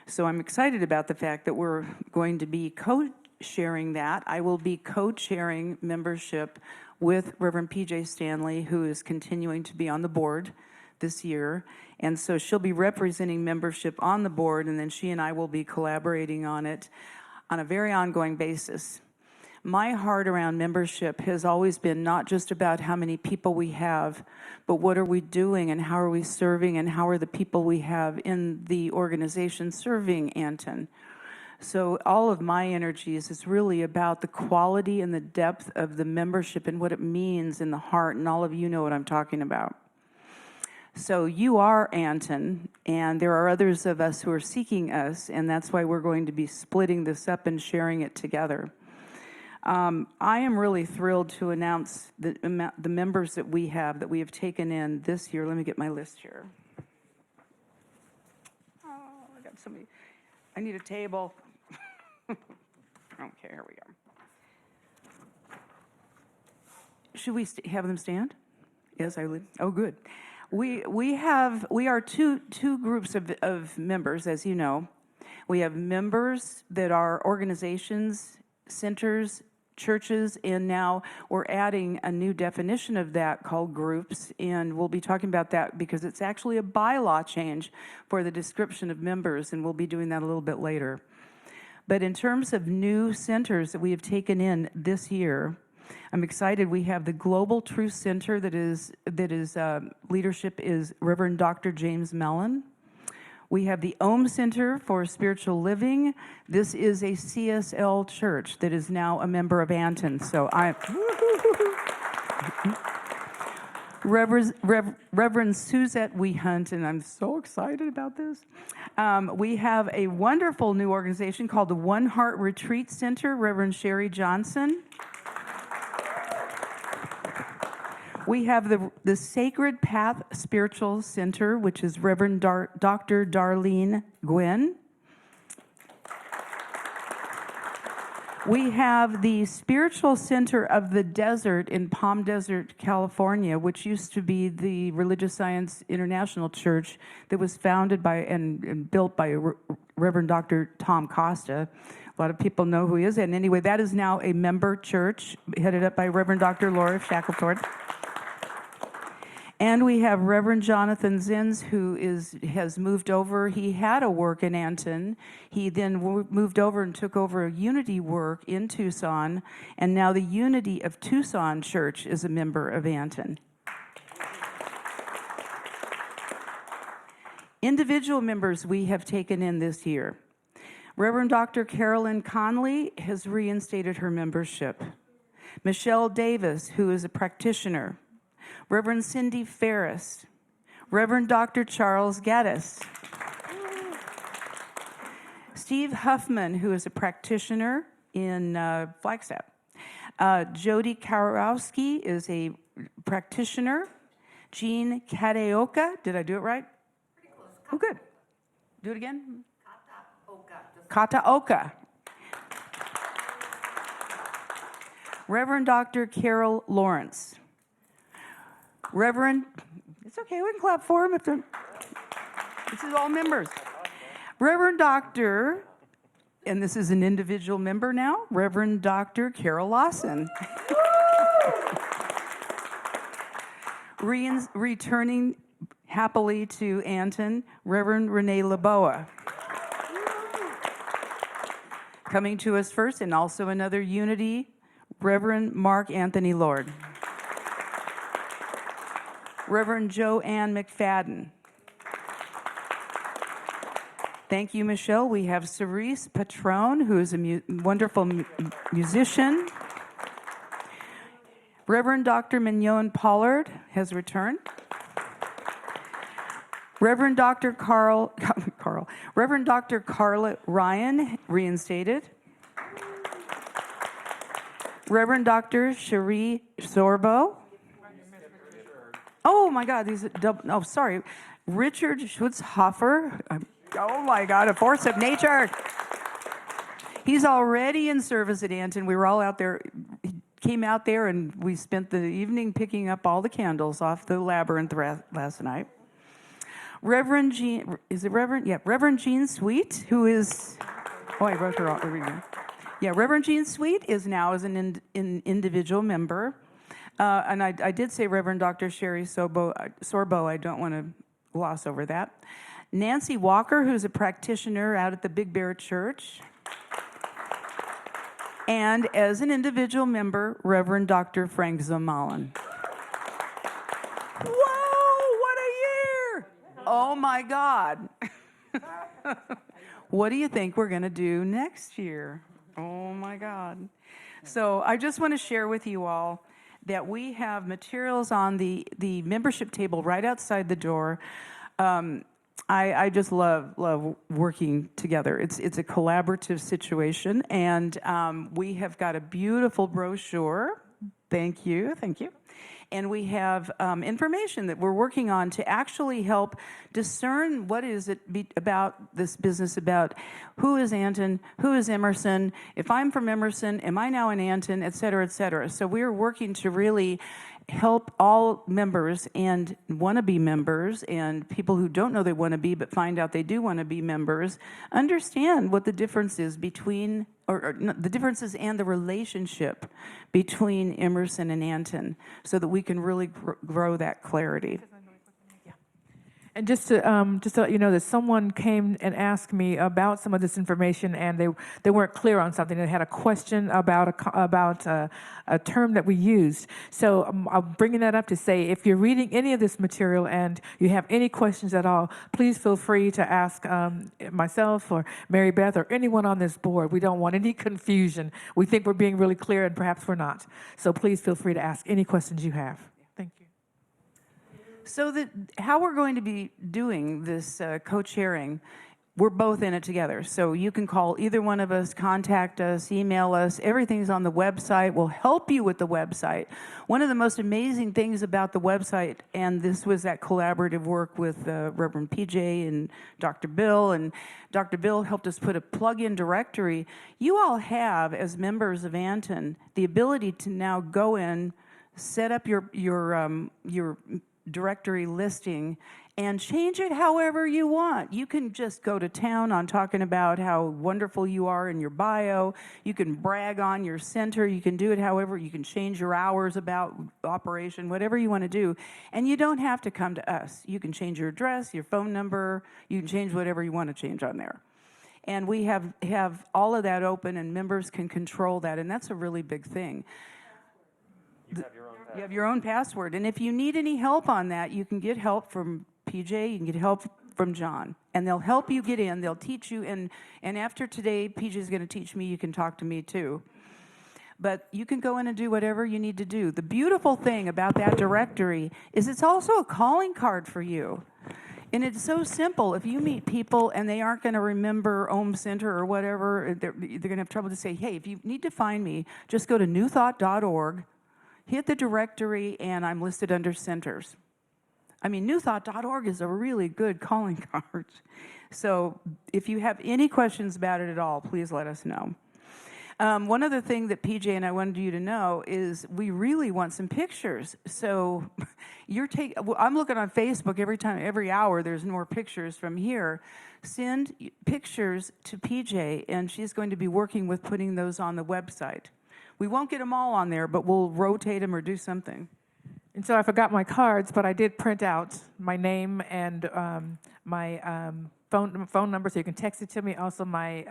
So I'm excited about the fact that we're going to be co-sharing that. I will be co-chairing membership with Reverend P.J. Stanley, who is continuing to be on the board this year. And so she'll be representing membership on the board, and then she and I will be collaborating on it on a very ongoing basis. My heart around membership has always been not just about how many people we have, but what are we doing and how are we serving and how are the people we have in the organization serving Anton. So all of my energies is really about the quality and the depth of the membership and what it means in the heart, and all of you know what I'm talking about. So you are Anton, and there are others of us who are seeking us, and that's why we're going to be splitting this up and sharing it together. I am really thrilled to announce the members that we have taken in this year. Let me get my list here. Oh, I got somebody. I need a table. Okay, here we go. Should we have them stand? Yes, I would. Oh, good. We are two groups of members, as you know. We have members that are organizations, centers, churches, and now we're adding a new definition of that called groups, and we'll be talking about that because it's actually a bylaw change for the description of members, and we'll be doing that a little bit later. But in terms of new centers that we have taken in this year, I'm excited. We have the Global Truth Center that is leadership is Reverend Dr. James Mellon. We have the Ohm Center for Spiritual Living. This is a CSL church that is now a member of Anton. So Reverend Suzette Wehunt, and I'm so excited about this. We have a wonderful new organization called the One Heart Retreat Center, Reverend Sherry Johnson. We have the Sacred Path Spiritual Center, which is Reverend Dr. Darlene Gwynn. We have the Spiritual Center of the Desert in Palm Desert, California, which used to be the Religious Science International Church that was founded by and built by Reverend Dr. Tom Costa. A lot of people know who he is. And anyway, that is now a member church headed up by Reverend Dr. Laura Shackelford. And we have Reverend Jonathan Zins, who has moved over. He had a work in Anton. He then moved over and took over a Unity work in Tucson, and now the Unity of Tucson Church is a member of Anton. Individual members we have taken in this year. Reverend Dr. Carolyn Conley has reinstated her membership. Michelle Davis, who is a practitioner. Reverend Cindy Ferris, Reverend Dr. Charles Gaddis, Steve Huffman, who is a practitioner in Flagstaff. Jody Karowski is a practitioner. Jean Kataoka, did I do it right? Pretty close. Oh, good. Do it again. Kataoka. Kataoka. Reverend Dr. Carol Lawrence. Reverend, it's okay, we can clap for him if they're, this is all members. Reverend Dr., and this is an individual member now, Reverend Dr. Carol Lawson. Returning happily to Anton, Reverend Renee Laboa. Coming to us first, and also another Unity, Reverend Mark Anthony Lord. Reverend Joanne McFadden. Thank you, Michelle. We have Cerise Patron, who is a wonderful musician. Reverend Dr. Mignon Pollard has returned. Reverend Dr. Reverend Dr. Carla Ryan, reinstated. Reverend Dr. Cherie Sorbo. Oh my God, these are double, oh, sorry. Richard Schutzhofer. Oh my God, a force of nature. He's already in service at Anton. We were all out there, he came out there and we spent the evening picking up all the candles off the labyrinth last night. Reverend Jean, is it Reverend? Yeah, Reverend Jean Sweet, who is, oh, I wrote her off. There we go. Yeah, Reverend Jean Sweet is now as an individual member. And I did say Reverend Dr. Sherry Sorbo. I don't want to gloss over that. Nancy Walker, who's a practitioner out at the Big Bear Church. And as an individual member, Reverend Dr. Frank Zuman. Whoa, what a year! Oh my God. What do you think we're going to do next year? Oh my God. So I just want to share with you all that we have materials on the membership table right outside the door. I just love working together. It's a collaborative situation, and we have got a beautiful brochure. Thank you. And we have information that we're working on to actually help discern what is it about this business, about who is Anton, who is Emerson, if I'm from Emerson, am I now in Anton, et cetera, et cetera. So we're working to really help all members and wannabe members and people who don't know they want to be but find out they do want to be members understand what the difference is between, or the differences and the relationship between Emerson and Anton, so that we can really grow that clarity. And just to let you know that someone came and asked me about some of this information, and they weren't clear on something. They had a question about a term that we used. So I'm bringing that up to say, if you're reading any of this material and you have any questions at all, please feel free to ask myself or Mary Beth or anyone on this board. We don't want any confusion. We think we're being really clear, and perhaps we're not. So please feel free to ask any questions you have. Thank you. So how we're going to be doing this co-chairing, we're both in it together. So you can call either one of us, contact us, email us. Everything's on the website. We'll help you with the website. One of the most amazing things about the website, and this was that collaborative work with Reverend PJ and Dr. Bill, and Dr. Bill helped us put a plug-in directory. You all have, as members of Anton, the ability to now go in, set up your directory listing and change it however you want. You can just go to town on talking about how wonderful you are in your bio. You can brag on your center. You can do it however. You can change your hours about operation, whatever you want to do. And you don't have to come to us. You can change your address, your phone number. You can change whatever you want to change on there. And we have all of that open, and members can control that, and that's a really big thing. You have your own password, and if you need any help on that, you can get help from PJ, you can get help from John, and they'll help you get in, they'll teach you, and after today, PJ's going to teach me, you can talk to me too. But you can go in and do whatever you need to do. The beautiful thing about that directory is it's also a calling card for you. And it's so simple. If you meet people and they aren't going to remember Ohm Center or whatever, they're going to have trouble to say, hey, if you need to find me, just go to newthought.org, hit the directory, and I'm listed under centers. I mean, newthought.org is a really good calling card. So if you have any questions about it at all, please let us know. One other thing that PJ and I wanted you to know is we really want some pictures. So I'm looking on Facebook every hour, there's more pictures from here. Send pictures to PJ, and she's going to be working with putting those on the website. We won't get them all on there, but we'll rotate them or do something. And so I forgot my cards, but I did print out my name and my phone number, so you can text it to me. Also my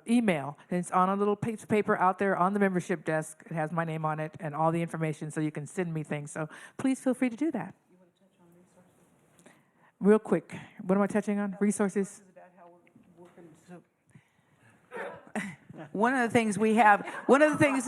email. And it's on a little piece of paper out there on the membership desk. It has my name on it and all the information, so you can send me things. So please feel free to do that. You want to touch on resources? Real quick. What am I touching on? Resources? One of the things we have, one of the things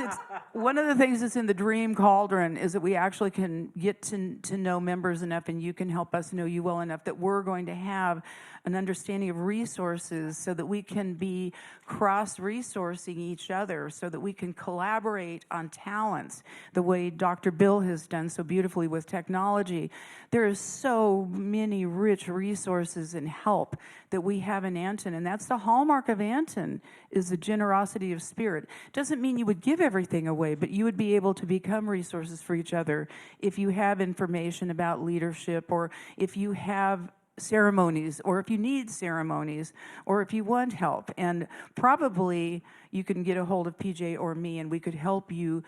that's in the dream cauldron is that we actually can get to know members enough, and you can help us know you well enough that we're going to have an understanding of resources so that we can be cross-resourcing each other, so that we can collaborate on talents the way Dr. Bill has done so beautifully with technology. There is so many rich resources and help that we have in Anton, and that's the hallmark of Anton, is the generosity of spirit. Doesn't mean you would give everything away, but you would be able to become resources for each other if you have information about leadership, or if you have ceremonies, or if you need ceremonies, or if you want help. And probably you can get a hold of PJ or me, and we could help you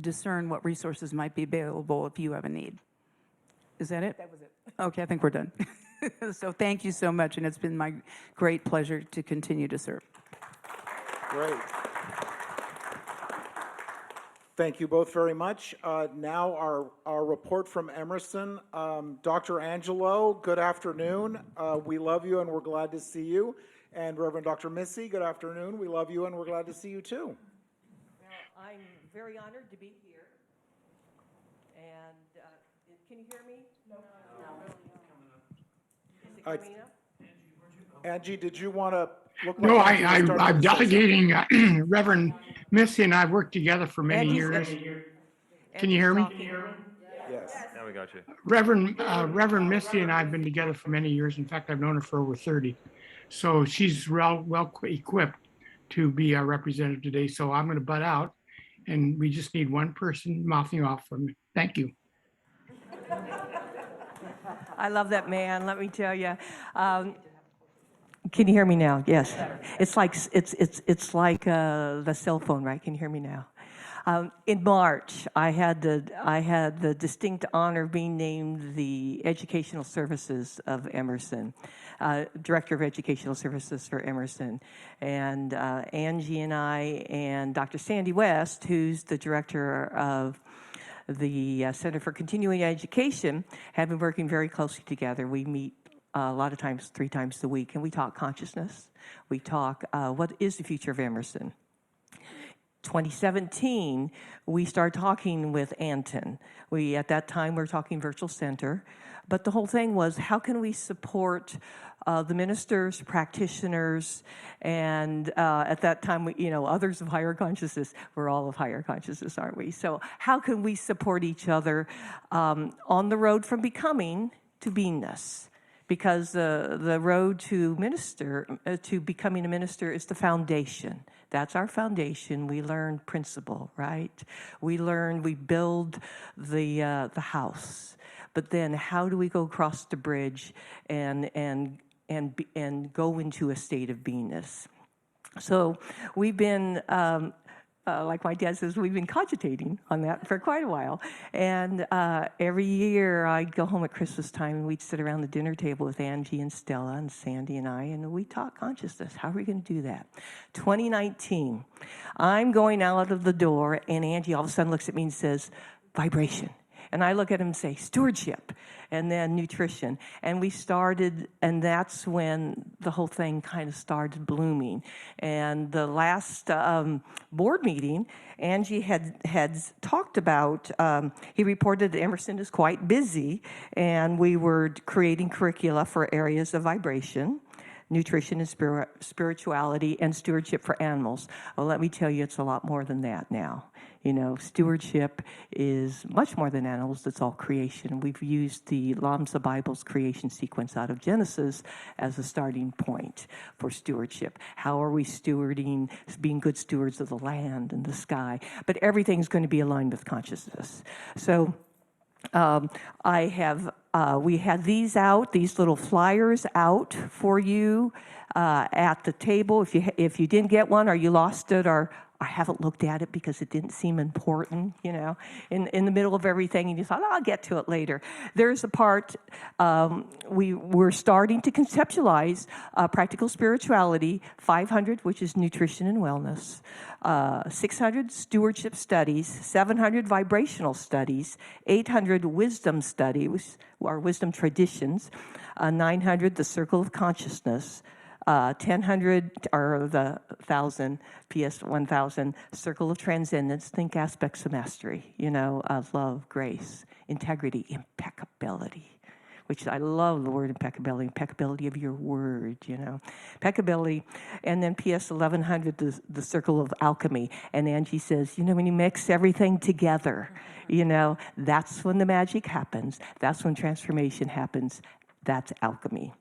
discern what resources might be available if you have a need. Is that it? That was it. Okay, I think we're done. So thank you so much, and it's been my great pleasure to continue to serve. Great. Thank you both very much. Now our report from Emerson. Dr. Angelo, good afternoon. We love you and we're glad to see you. And Reverend Dr. Missy, good afternoon. We love you and we're glad to see you too. Well, I'm very honored to be here. And can you hear me? No. Is it coming up? Angie, did you want to look like No, Angie was starting I'm to say something? delegating. Reverend Missy and I have worked together for many years. Can you hear me? Yes. Now we got you. Reverend Missy and I have been together for many years. In fact, I've known her for over 30. So she's well equipped to be our representative today. So I'm going to butt out, and we just need one person mouthing off for me. Thank you. I love that man, let me tell you. Can you hear me now? Yes. It's like the cell phone, right? Can you hear me now? In March, I had the distinct honor of being named the Educational Services of Emerson, Director of Educational Services for Emerson. And Angie and I and Dr. Sandy West, who's the Director of the Center for Continuing Education, have been working very closely together. We meet a lot of times, 3 times a week, and we talk consciousness. We talk what is the future of Emerson. 2017, we started talking with Anton. At that time, we were talking virtual center, but the whole thing was, how can we support the ministers, practitioners, and at that time, others of higher consciousness. We're all of higher consciousness, aren't we? So how can we support each other on the road from becoming to beingness? Because the road to becoming a minister is the foundation. That's our foundation. We learn principle, right? We build the house. But then how do we go across the bridge and go into a state of beingness? So we've been, like my dad says, we've been cogitating on that for quite a while. And every year I'd go home at Christmas time and we'd sit around the dinner table with Angie and Stella and Sandy and I, and we talk consciousness. How are we going to do that? 2019, I'm going out of the door and Angie all of a sudden looks at me and says, vibration. And I look at him and say, stewardship, and then nutrition. And we started, and that's when the whole thing kind of started blooming. And the last board meeting, Angie had talked about, he reported that Emerson is quite busy, and we were creating curricula for areas of vibration, nutrition and spirituality, and stewardship for animals. Well, let me tell you, it's a lot more than that now. Stewardship is much more than animals. It's all creation. We've used the Lamsa Bible's creation sequence out of Genesis as a starting point for stewardship. How are we stewarding, being good stewards of the land and the sky? But everything's going to be aligned with consciousness. So we had these little flyers out for you at the table. If you didn't get one or you lost it or I haven't looked at it because it didn't seem important, in the middle of everything, and you thought, I'll get to it later. There's a part, we're starting to conceptualize practical spirituality, 500, which is nutrition and wellness, 600 stewardship studies, 700 vibrational studies, 800 wisdom studies, or wisdom traditions, 900 the circle of consciousness, 1000 or the 1000, PS 1000, circle of transcendence, think aspects of mastery, love, grace, integrity, impeccability, which I love the word impeccability of your word, impeccability. And then PS 1100, the circle of alchemy. And Angie says, when you mix everything together, that's when the magic happens. That's when transformation happens. That's alchemy.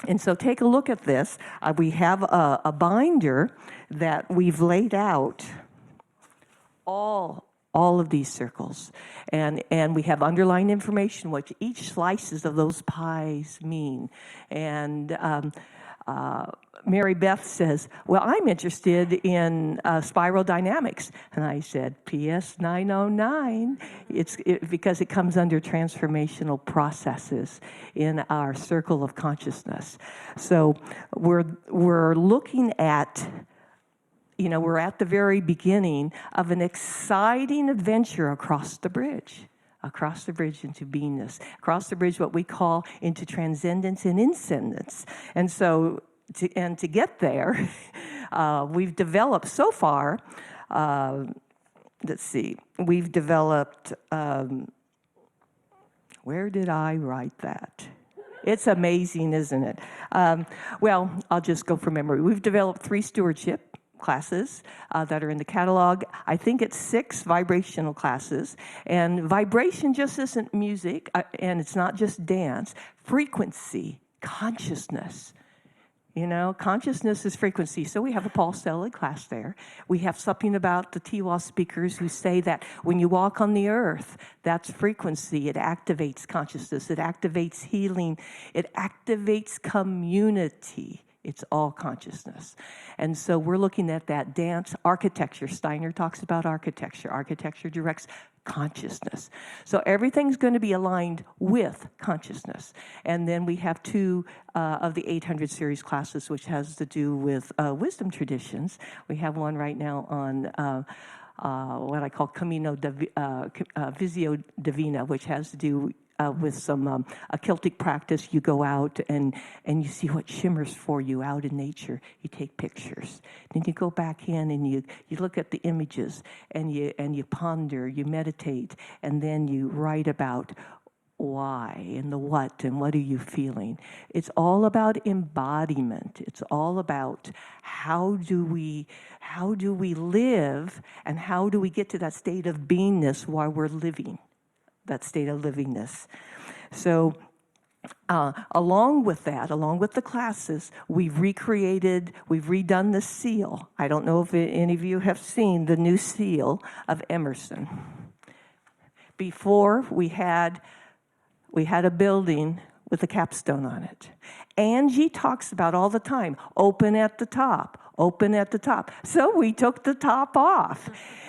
And so take a look at this. We have a binder that we've laid out all of these circles. And we have underlying information, what each slices of those pies mean. And Mary Beth says, well, I'm interested in spiral dynamics. And I said, PS 909, because it comes under transformational processes in our circle of consciousness. So we're looking at, we're at the very beginning of an exciting adventure across the bridge into beingness, across the bridge, what we call into transcendence and inscendence. And so, to get there, we've developed so far, we've developed, where did I write that? It's amazing, isn't it? Well, I'll just go from memory. We've developed 3 stewardship classes that are in the catalog. I think it's 6 vibrational classes. And vibration just isn't music, and it's not just dance. Frequency, consciousness. Consciousness is frequency. So we have a Paul Stelly class there. We have something about the Tiwa speakers who say that when you walk on the earth, that's frequency. It activates consciousness. It activates healing. It activates community. It's all consciousness. And so we're looking at that dance architecture. Steiner talks about architecture. Architecture directs consciousness. So everything's going to be aligned with consciousness. And then we have 2 of the 800 series classes, which has to do with wisdom traditions. We have one right now on what I call Camino Visio Divina, which has to do with some a Celtic practice. You go out and you see what shimmers for you out in nature. You take pictures. Then you go back in and you look at the images and you ponder, you meditate, and then you write about why and the what and what are you feeling. It's all about embodiment. It's all about how do we live and how do we get to that state of beingness while we're living. That state of livingness. So along with the classes, we've redone the seal. I don't know if any of you have seen the new seal of Emerson. Before, we had a building with a capstone on it. Angie talks about all the time, open at the top. Open at the top. So we took the top off.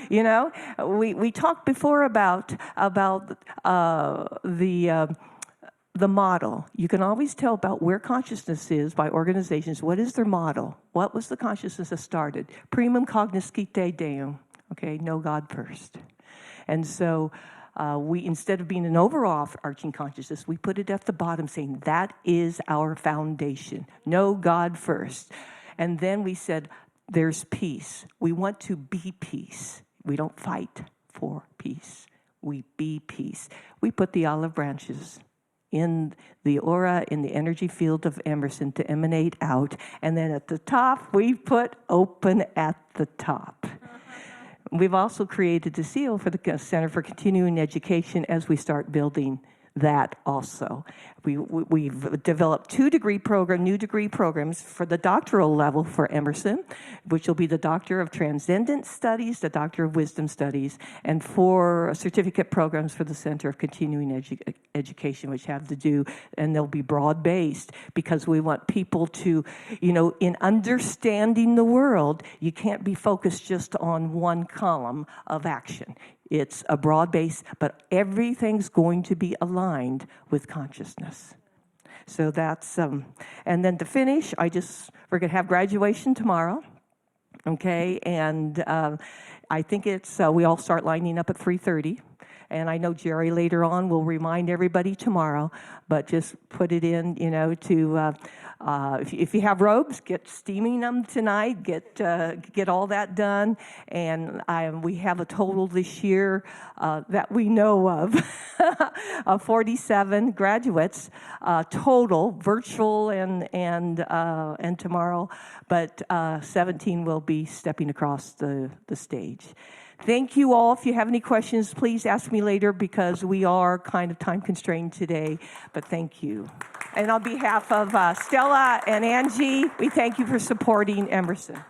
We talked before about the model. You can always tell about where consciousness is by organizations. What is their model? What was the consciousness that started? Primum cognoscite Deum. Okay, know God first. And so we, instead of being an overarching consciousness, we put it at the bottom, saying that is our foundation. Know God first. And then we said, there's peace. We want to be peace. We don't fight for peace. We be peace. We put the olive branches in the aura, in the energy field of Emerson to emanate out. And then at the top, we put open at the top. We've also created a seal for the Center for Continuing Education as we start building that also. We've developed new degree programs for the doctoral level for Emerson, which will be the Doctor of Transcendent Studies, the Doctor of Wisdom Studies, and 4 certificate programs for the Center of Continuing Education, which have to do, and they'll be broad-based, because we want people to, in understanding the world, you can't be focused just on one column of action. It's a broad base, but everything's going to be aligned with consciousness. So that's, and then to finish, we're going to have graduation tomorrow, okay? And I think it's, we all start lining up at 3:30. And I know Jerry later on will remind everybody tomorrow, but just put it in, to If you have robes, get steaming them tonight, get all that done. And we have a total this year that we know of 47 graduates total, virtual and tomorrow, but 17 will be stepping across the stage. Thank you all. If you have any questions, please ask me later because we are kind of time constrained today, but thank you. And on behalf of Stella and Angie, we thank you for supporting Emerson.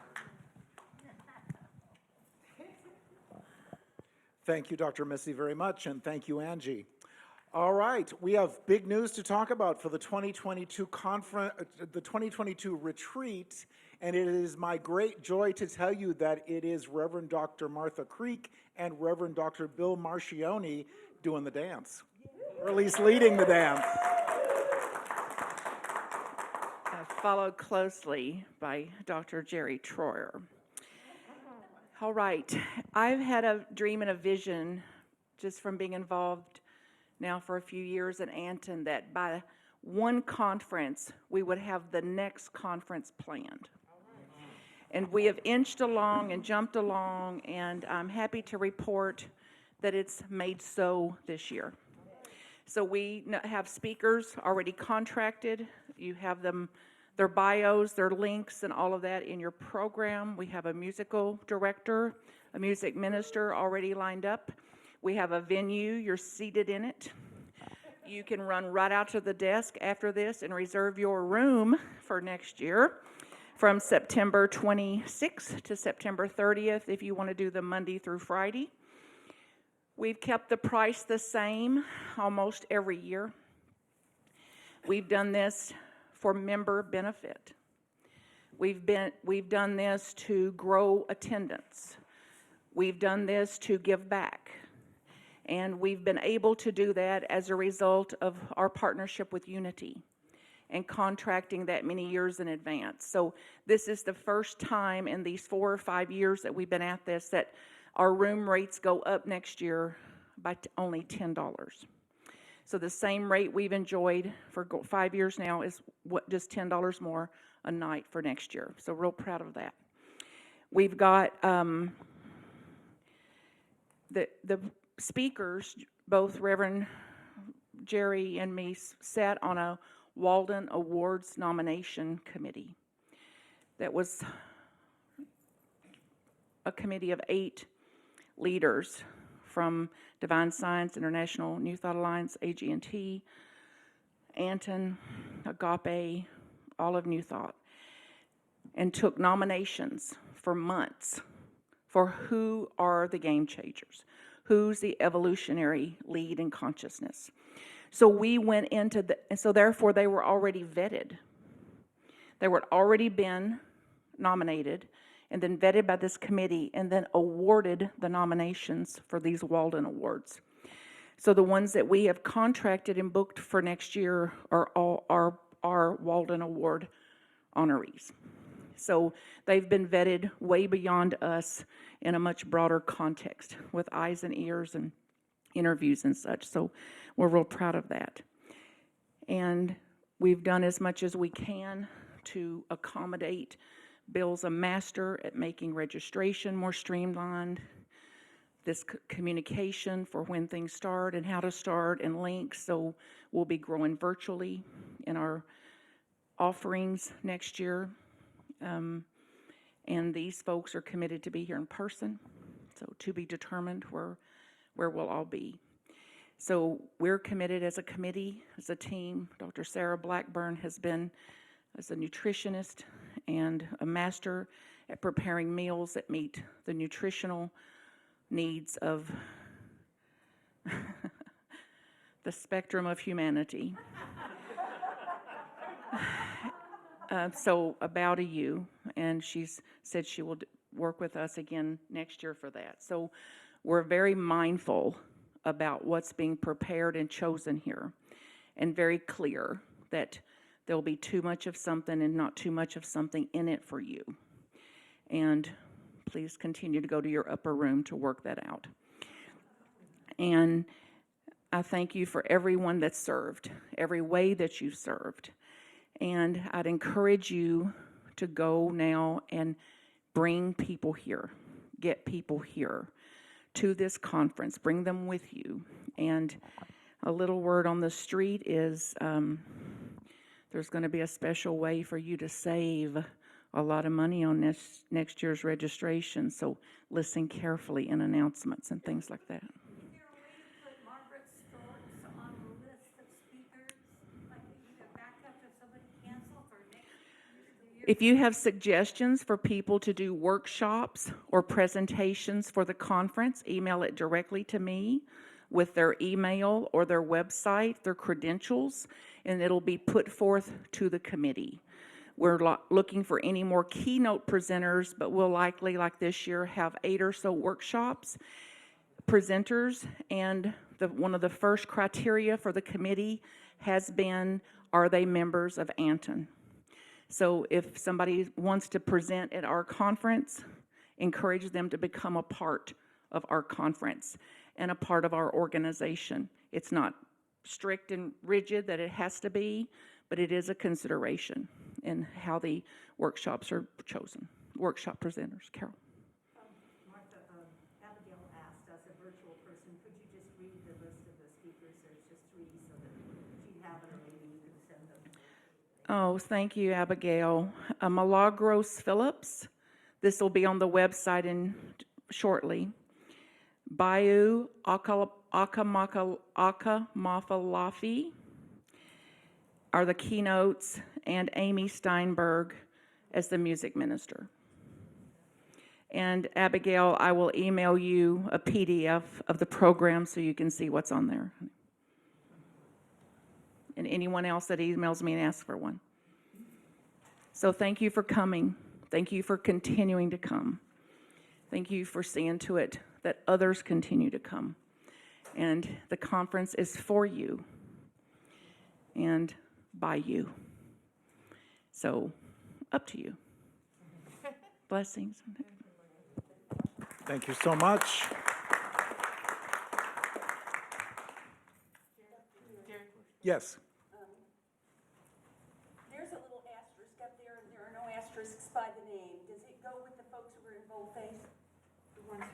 Thank you, Dr. Missy, very much, and thank you, Angie. All right, we have big news to talk about for the 2022 conference, the 2022 retreat, and it is my great joy to tell you that it is Reverend Dr. Martha Creek and Reverend Dr. Bill Marchione doing the dance, or at least leading the dance. Followed closely by Dr. Jerry Troyer. All right, I've had a dream and a vision just from being involved now for a few years at Anton that by one conference, we would have the next conference planned. And we have inched along and jumped along, and I'm happy to report that it's made so this year. So we have speakers already contracted. You have them, their bios, their links, and all of that in your program. We have a musical director, a music minister already lined up. We have a venue, you're seated in it. You can run right out to the desk after this and reserve your room for next year from September 26th to September 30th if you want to do the Monday through Friday. We've kept the price the same almost every year. We've done this for member benefit. We've done this to grow attendance. We've done this to give back. And we've been able to do that as a result of our partnership with Unity and contracting that many years in advance. So this is the first time in these 4 or 5 years that we've been at this that our room rates go up next year by only $10. So the same rate we've enjoyed for 5 years now is just $10 more a night for next year. So real proud of that. We've got the speakers, both Reverend Jerry and me, sat on a Walden Awards nomination committee. That was a committee of 8 leaders from Divine Science, International New Thought Alliance, AG&T, Anton, Agape, all of New Thought, and took nominations for months for who are the game changers, who's the evolutionary lead in consciousness. So we went into and so therefore they were already vetted. They were already been nominated and then vetted by this committee and then awarded the nominations for these Walden Awards. So the ones that we have contracted and booked for next year are all our Walden Award honorees. So they've been vetted way beyond us in a much broader context with eyes and ears and interviews and such. So we're real proud of that. And we've done as much as we can to accommodate. Bill's a master at making registration more streamlined, this communication for when things start and how to start and links. So we'll be growing virtually in our offerings next year. And these folks are committed to be here in person. So to be determined where we'll all be. So we're committed as a committee, as a team. Dr. Sarah Blackburn has been as a nutritionist and a master at preparing meals that meet the nutritional needs of the spectrum of humanity. So a bow to you, and she's said she will work with us again next year for that. So we're very mindful about what's being prepared and chosen here, and very clear that there'll be too much of something and not too much of something in it for you. And please continue to go to your upper room to work that out. And I thank you for everyone that served, every way that you served. And I'd encourage you to go now and bring people here, get people here to this conference, bring them with you. And a little word on the street is there's going to be a special way for you to save a lot of money on next year's registration, so listen carefully in announcements and things like that. If you have suggestions for people to do workshops or presentations for the conference, email it directly to me with their email or their website, their credentials, and it'll be put forth to the committee. We're looking for any more keynote presenters, but we'll likely, like this year, have 8 or so workshops, presenters, and one of the first criteria for the committee has been, are they members of Anton? So if somebody wants to present at our conference, encourage them to become a part of our conference and a part of our organization. It's not strict and rigid that it has to be, but it is a consideration in how the workshops are chosen. Workshop presenters. Carol. Martha, Abigail asked, as a virtual person, could you just read the list of the speakers? There's just 3 so that she'd have it, or maybe you could send them. Oh, thank you, Abigail. Milagros Phillips. This will be on the website shortly. Bayu Akamafalafi are the keynotes, and Amy Steinberg as the music minister. And Abigail, I will email you a PDF of the program so you can see what's on there. And anyone else that emails me and asks for one. So thank you for coming. Thank you for continuing to come. Thank you for seeing to it that others continue to come. And the conference is for you and by you. So up to you. Blessings. Thank you so much. Yes. There's a little asterisk up there, and there are no asterisks by the name. Does it go with the folks who are in boldface?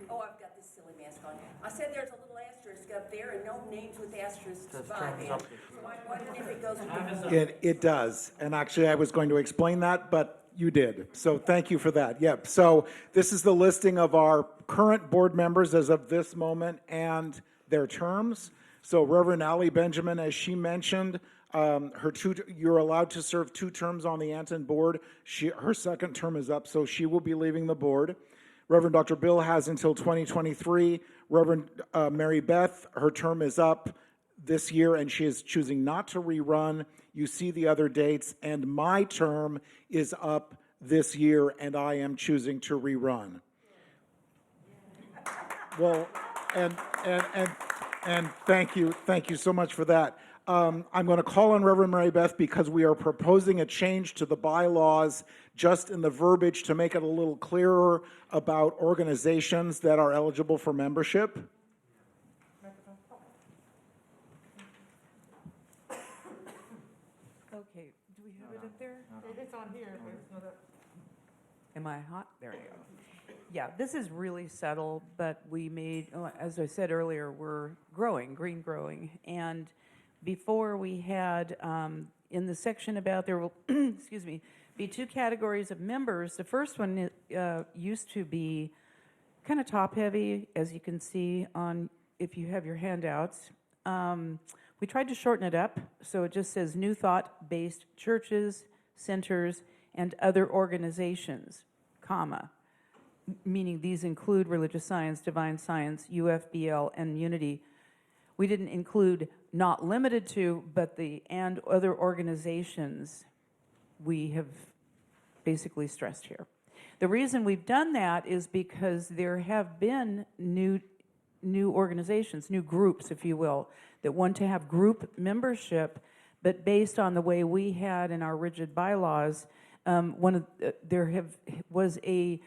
Oh, I've got this silly mask on. I said there's a little asterisk up there, and no names with asterisks by them. So I'm wondering if it goes with the It does. And actually, I was going to explain that, but you did. So thank you for that. Yep. So this is the listing of our current board members as of this moment and their terms. So Reverend Allie Benjamin, as she mentioned, you're allowed to serve 2 terms on the Anton board. Her second term is up, so she will be leaving the board. Reverend Dr. Bill has until 2023. Reverend Mary Beth, her term is up this year, and she is choosing not to rerun. You see the other dates, and my term is up this year, and I am choosing to rerun. Well, and thank you so much for that. I'm going to call on Reverend Mary Beth because we are proposing a change to the bylaws just in the verbiage to make it a little clearer about organizations that are eligible for membership. Okay, do we have it up there? It's on here, but it's not up. Am I hot? There you go. Yeah, this is really subtle, but we made, as I said earlier, we're growing, green growing. And before we had, in the section about there will, excuse me, be 2 categories of members. The first one used to be kind of top-heavy, as you can see on, if you have your handouts. We tried to shorten it up, so it just says New Thought-based churches, centers, and other organizations, comma, meaning these include religious science, divine science, UFBL, and Unity. We didn't include not limited to, but the and other organizations we have basically stressed here. The reason we've done that is because there have been new organizations, new groups, if you will, that want to have group membership, but based on the way we had in our rigid bylaws, was a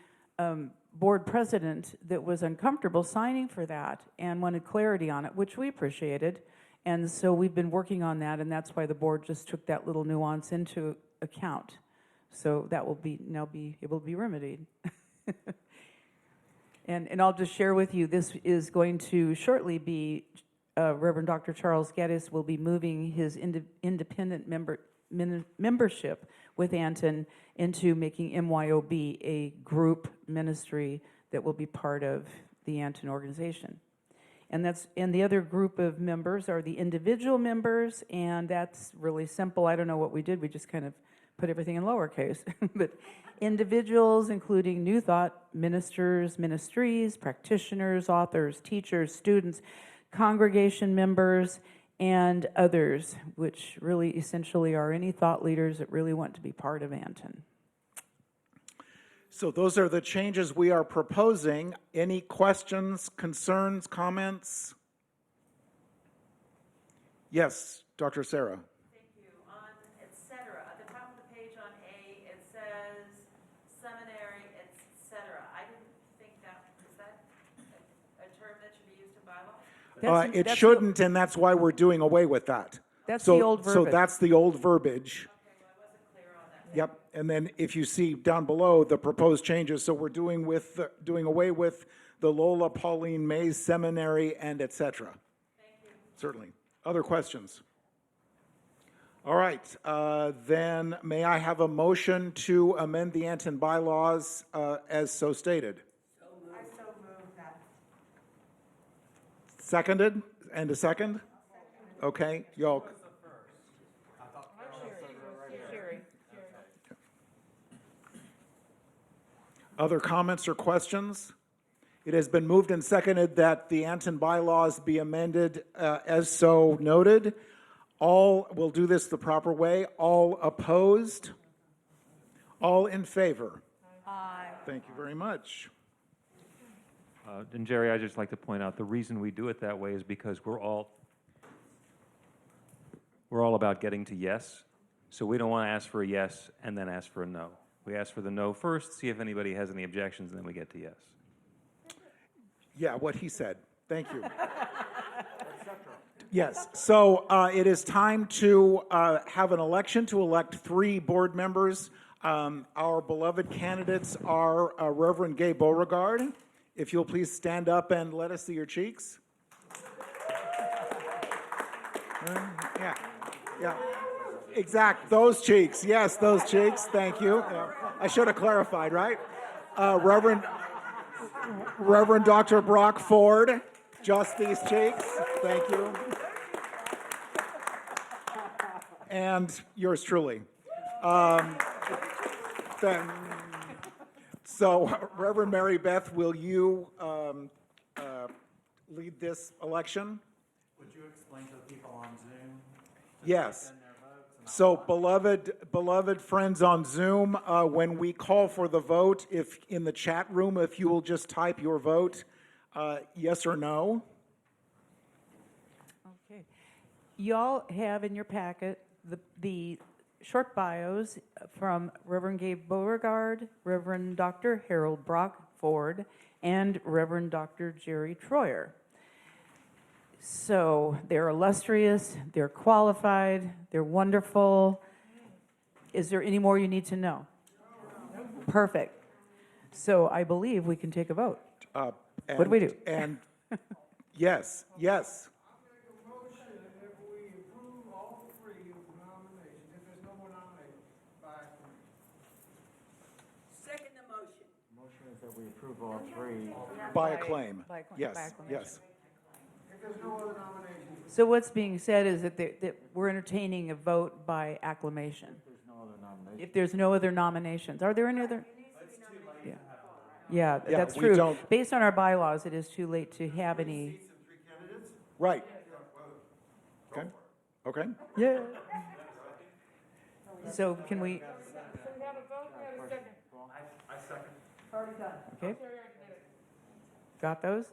board president that was uncomfortable signing for that and wanted clarity on it, which we appreciated. And so we've been working on that, and that's why the board just took that little nuance into account. So that will now be able to be remedied. And I'll just share with you, this is going to shortly be, Reverend Dr. Charles Geddes will be moving his independent membership with Anton into making MYOB a group ministry that will be part of the Anton organization. And the other group of members are the individual members, and that's really simple. I don't know what we did. We just kind of put everything in lowercase. But individuals, including New Thought ministers, ministries, practitioners, authors, teachers, students, congregation members, and others, which really essentially are any thought leaders that really want to be part of Anton. So those are the changes we are proposing. Any questions, concerns, comments? Yes, Dr. Sarah. Thank you. On et cetera, at the top of the page on A, it says seminary, et cetera. I didn't think is that a term that should be used in bylaws? It shouldn't, and that's why we're doing away with that. That's So- the old So verbiage. that's the old verbiage. Okay, well, I wasn't clear on that. Yep, and then if you see down below the proposed changes, so we're doing away with the Lola Pauline Mays Seminary and et cetera. Thank you. Certainly. Other questions? All right, then may I have a motion to amend the Anton bylaws as so stated? I so move that. Seconded, and a second? Okay, y'all. Other comments or questions? It has been moved and seconded that the Anton bylaws be amended as so noted. All will do this the proper way. All opposed? All in favor? Aye. Thank you very much. And Jerry, I'd just like to point out, the reason we do it that way is because we're all about getting to yes. So we don't want to ask for a yes and then ask for a no. We ask for the no first, see if anybody has any objections, and then we get to yes. Yeah, what he said. Thank you. Yes, so it is time to have an election to elect 3 board members. Our beloved candidates are Reverend Gay Beauregard. If you'll please stand up and let us see your cheeks. Yeah, exact, those cheeks. Yes, those cheeks, thank you. I should have clarified, right? Reverend Dr. Brock Ford, just these cheeks, thank you. And yours truly. So, Reverend Mary Beth, will you lead this election? Would you explain to the people on Zoom? Yes. So, beloved friends on Zoom, when we call for the vote, if in the chat room, if you will just type your vote, yes or no. Okay. Y'all have in your packet the short bios from Reverend Gabe Beauregard, Reverend Dr. Harold Brock Ford, and Reverend Dr. Jerry Troyer. So they're illustrious, they're qualified, they're wonderful. Is there any more you need to know? Perfect. So I believe we can take a vote. What do we do? And yes. Second the motion. Motion is that we approve all 3. By acclaim. By acclaim. Yes, By acclamation. yes. So what's being said is that we're entertaining a vote by acclamation. There's no other nomination. If there's no other nominations, are there any other? Yeah, Yeah, that's we true. don't- Based on our bylaws, it is too late to have any. Right. Okay. Yeah. So can we? I second. Okay. Got those?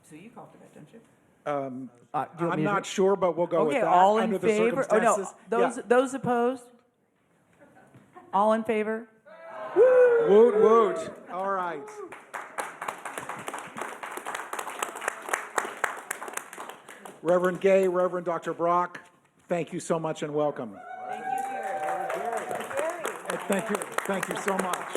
So you called for that, don't you? Do you want I'm me to not do- sure, but we'll go with Okay, that all in under the favor? Oh, no, circumstances. those opposed? All in favor? Woot, woot. All right. Reverend Gay, Reverend Dr. Brock, thank you so much and welcome. Thank you, Thank you so much.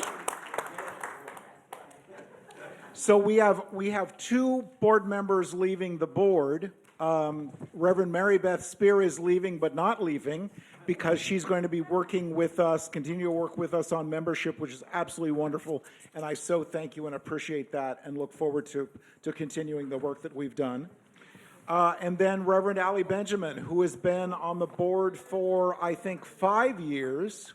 So we have two board members leaving the board. Reverend Mary Beth Spear is leaving, but not leaving, because she's going to be working with us, continue to work with us on membership, which is absolutely wonderful. And I so thank you and appreciate that, and look forward to continuing the work that we've done. And then Reverend Allie Benjamin, who has been on the board for, I think, 5 years,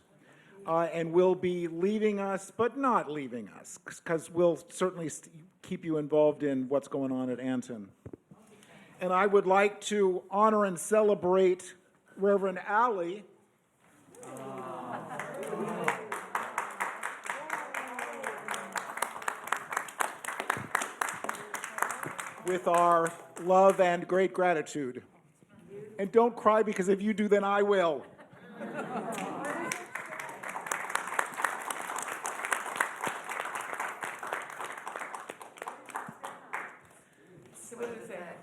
and will be leaving us, but not leaving us, because we'll certainly keep you involved in what's going on at Anton. And I would like to honor and celebrate Reverend Allie. With our love and great gratitude. And don't cry, because if you do, then I will.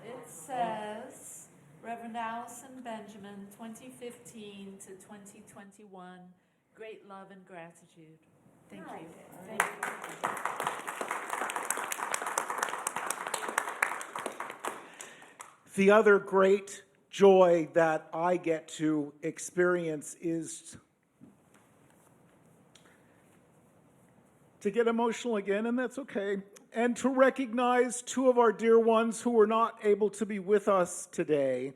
It says, Reverend Allison Benjamin, 2015 to 2021, great love and gratitude. Thank you. Thank you. The other great joy that I get to experience is to get emotional again, and that's okay, and to recognize two of our dear ones who were not able to be with us today.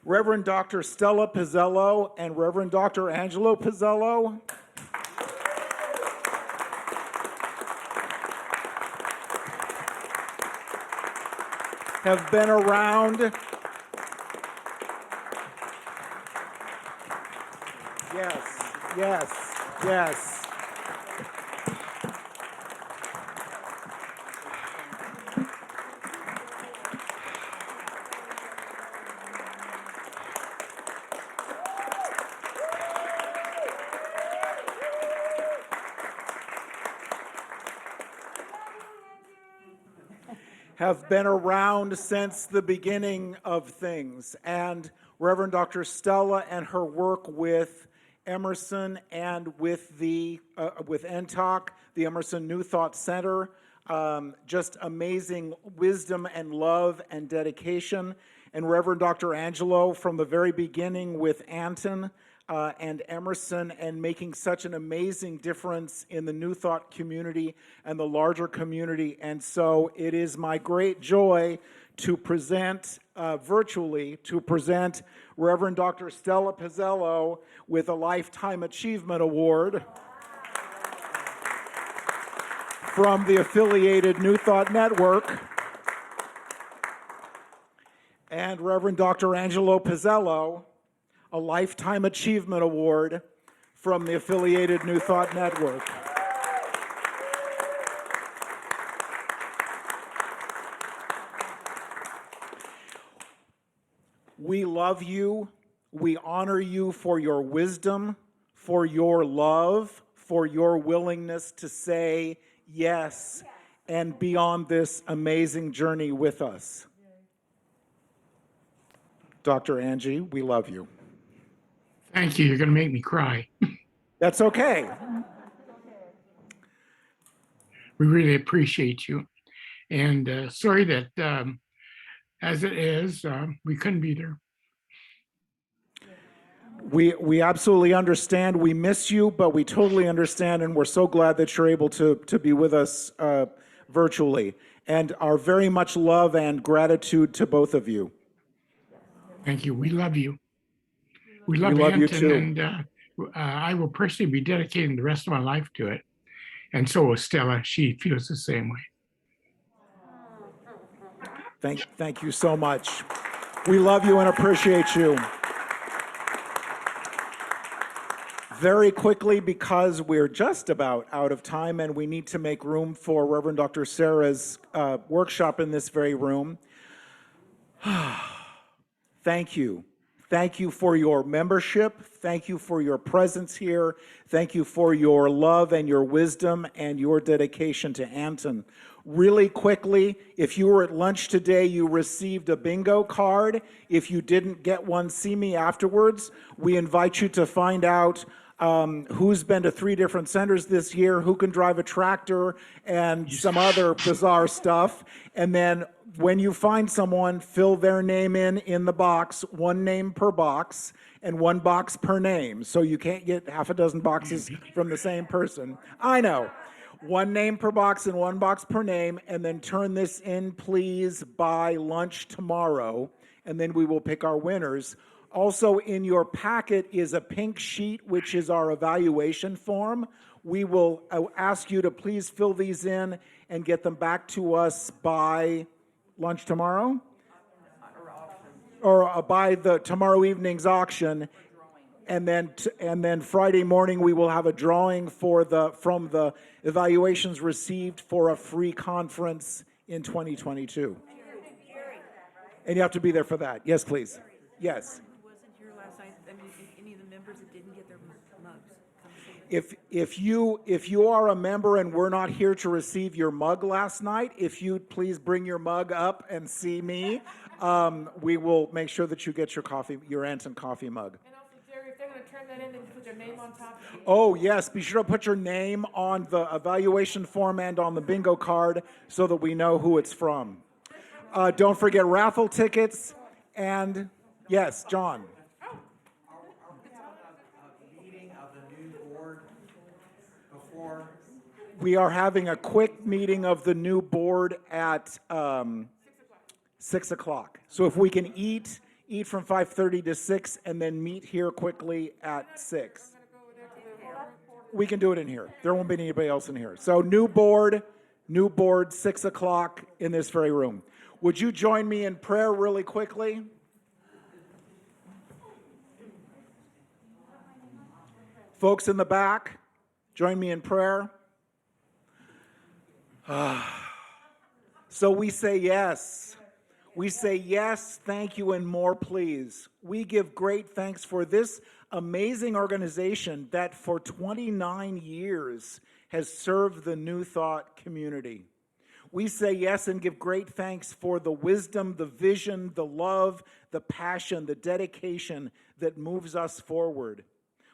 Reverend Dr. Stella Pizzello and Reverend Dr. Angelo Pizzello. Have been around. Yes. Have been around since the beginning of things. And Reverend Dr. Stella and her work with Emerson and with NTOC, the Emerson New Thought Center, just amazing wisdom and love and dedication. And Reverend Dr. Angelo from the very beginning with Anton and Emerson, and making such an amazing difference in the New Thought community and the larger community. And so it is my great joy to present virtually, Reverend Dr. Stella Pizzello with a Lifetime Achievement Award from the affiliated New Thought Network, and Reverend Dr. Angelo Pizzello a Lifetime Achievement Award from the affiliated New Thought Network. We love you. We honor you for your wisdom, for your love, for your willingness to say yes and be on this amazing journey with us. Dr. Angie, we love you. Thank you. You're going to make me cry. That's okay. We really appreciate you. And sorry that as it is, we couldn't be there. We absolutely understand. We miss you, but we totally understand, and we're so glad that you're able to be with us virtually. And our very much love and gratitude to both of you. Thank you. We love you. We love you Anton, too. and I will personally be dedicating the rest of my life to it. And so will Stella. She feels the same way. Thank you so much. We love you and appreciate you. Very quickly, because we're just about out of time and we need to make room for Reverend Dr. Sarah's workshop in this very room. Thank you. Thank you for your membership. Thank you for your presence here. Thank you for your love and your wisdom and your dedication to Anton. Really quickly, if you were at lunch today, you received a bingo card. If you didn't get one, see me afterwards. We invite you to find out who's been to 3 different centers this year, who can drive a tractor, and some other bizarre stuff. And then when you find someone, fill their name in the box, 1 name per box, and 1 box per name. So you can't get half a dozen boxes from the same person. I know. 1 name per box and 1 box per name, and then turn this in, please, by lunch tomorrow, and then we will pick our winners. Also in your packet is a pink sheet, which is our evaluation form. We will ask you to please fill these in and get them back to us by lunch tomorrow? Or by the tomorrow evening's auction. And then Friday morning, we will have a drawing from the evaluations received for a free conference in 2022. And you have to be there for that. Yes, please. Yes. Who wasn't here last night? I mean, any of the members that didn't get their mugs? If you are a member and we're not here to receive your mug last night, if you'd please bring your mug up and see me, we will make sure that you get your Anton coffee mug. And also, Jerry, if they're going to turn that in, they can put their name on top. Oh, yes, be sure to put your name on the evaluation form and on the bingo card so that we know who it's from. Don't forget raffle tickets, and yes, John. Meeting of the new board before. We are having a quick meeting of the new board at 6 o'clock. So if we can eat from 5:30 to 6 and then meet here quickly at 6. We can do it in here. There won't be anybody else in here. So new board, 6 o'clock in this very room. Would you join me in prayer really quickly? Folks in the back, join me in prayer. So we say yes. We say yes, thank you, and more, please. We give great thanks for this amazing organization that for 29 years has served the New Thought community. We say yes and give great thanks for the wisdom, the vision, the love, the passion, the dedication that moves us forward.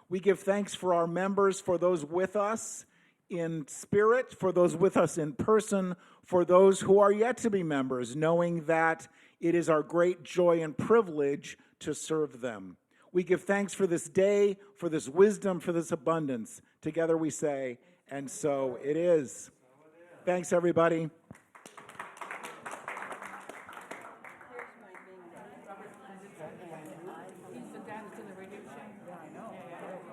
We give thanks for our members, for those with us in spirit, for those with us in person, for those who are yet to be members, knowing that it is our great joy and privilege to serve them. We give thanks for this day, for this wisdom, for this abundance. Together we say, and so it is. Thanks, everybody.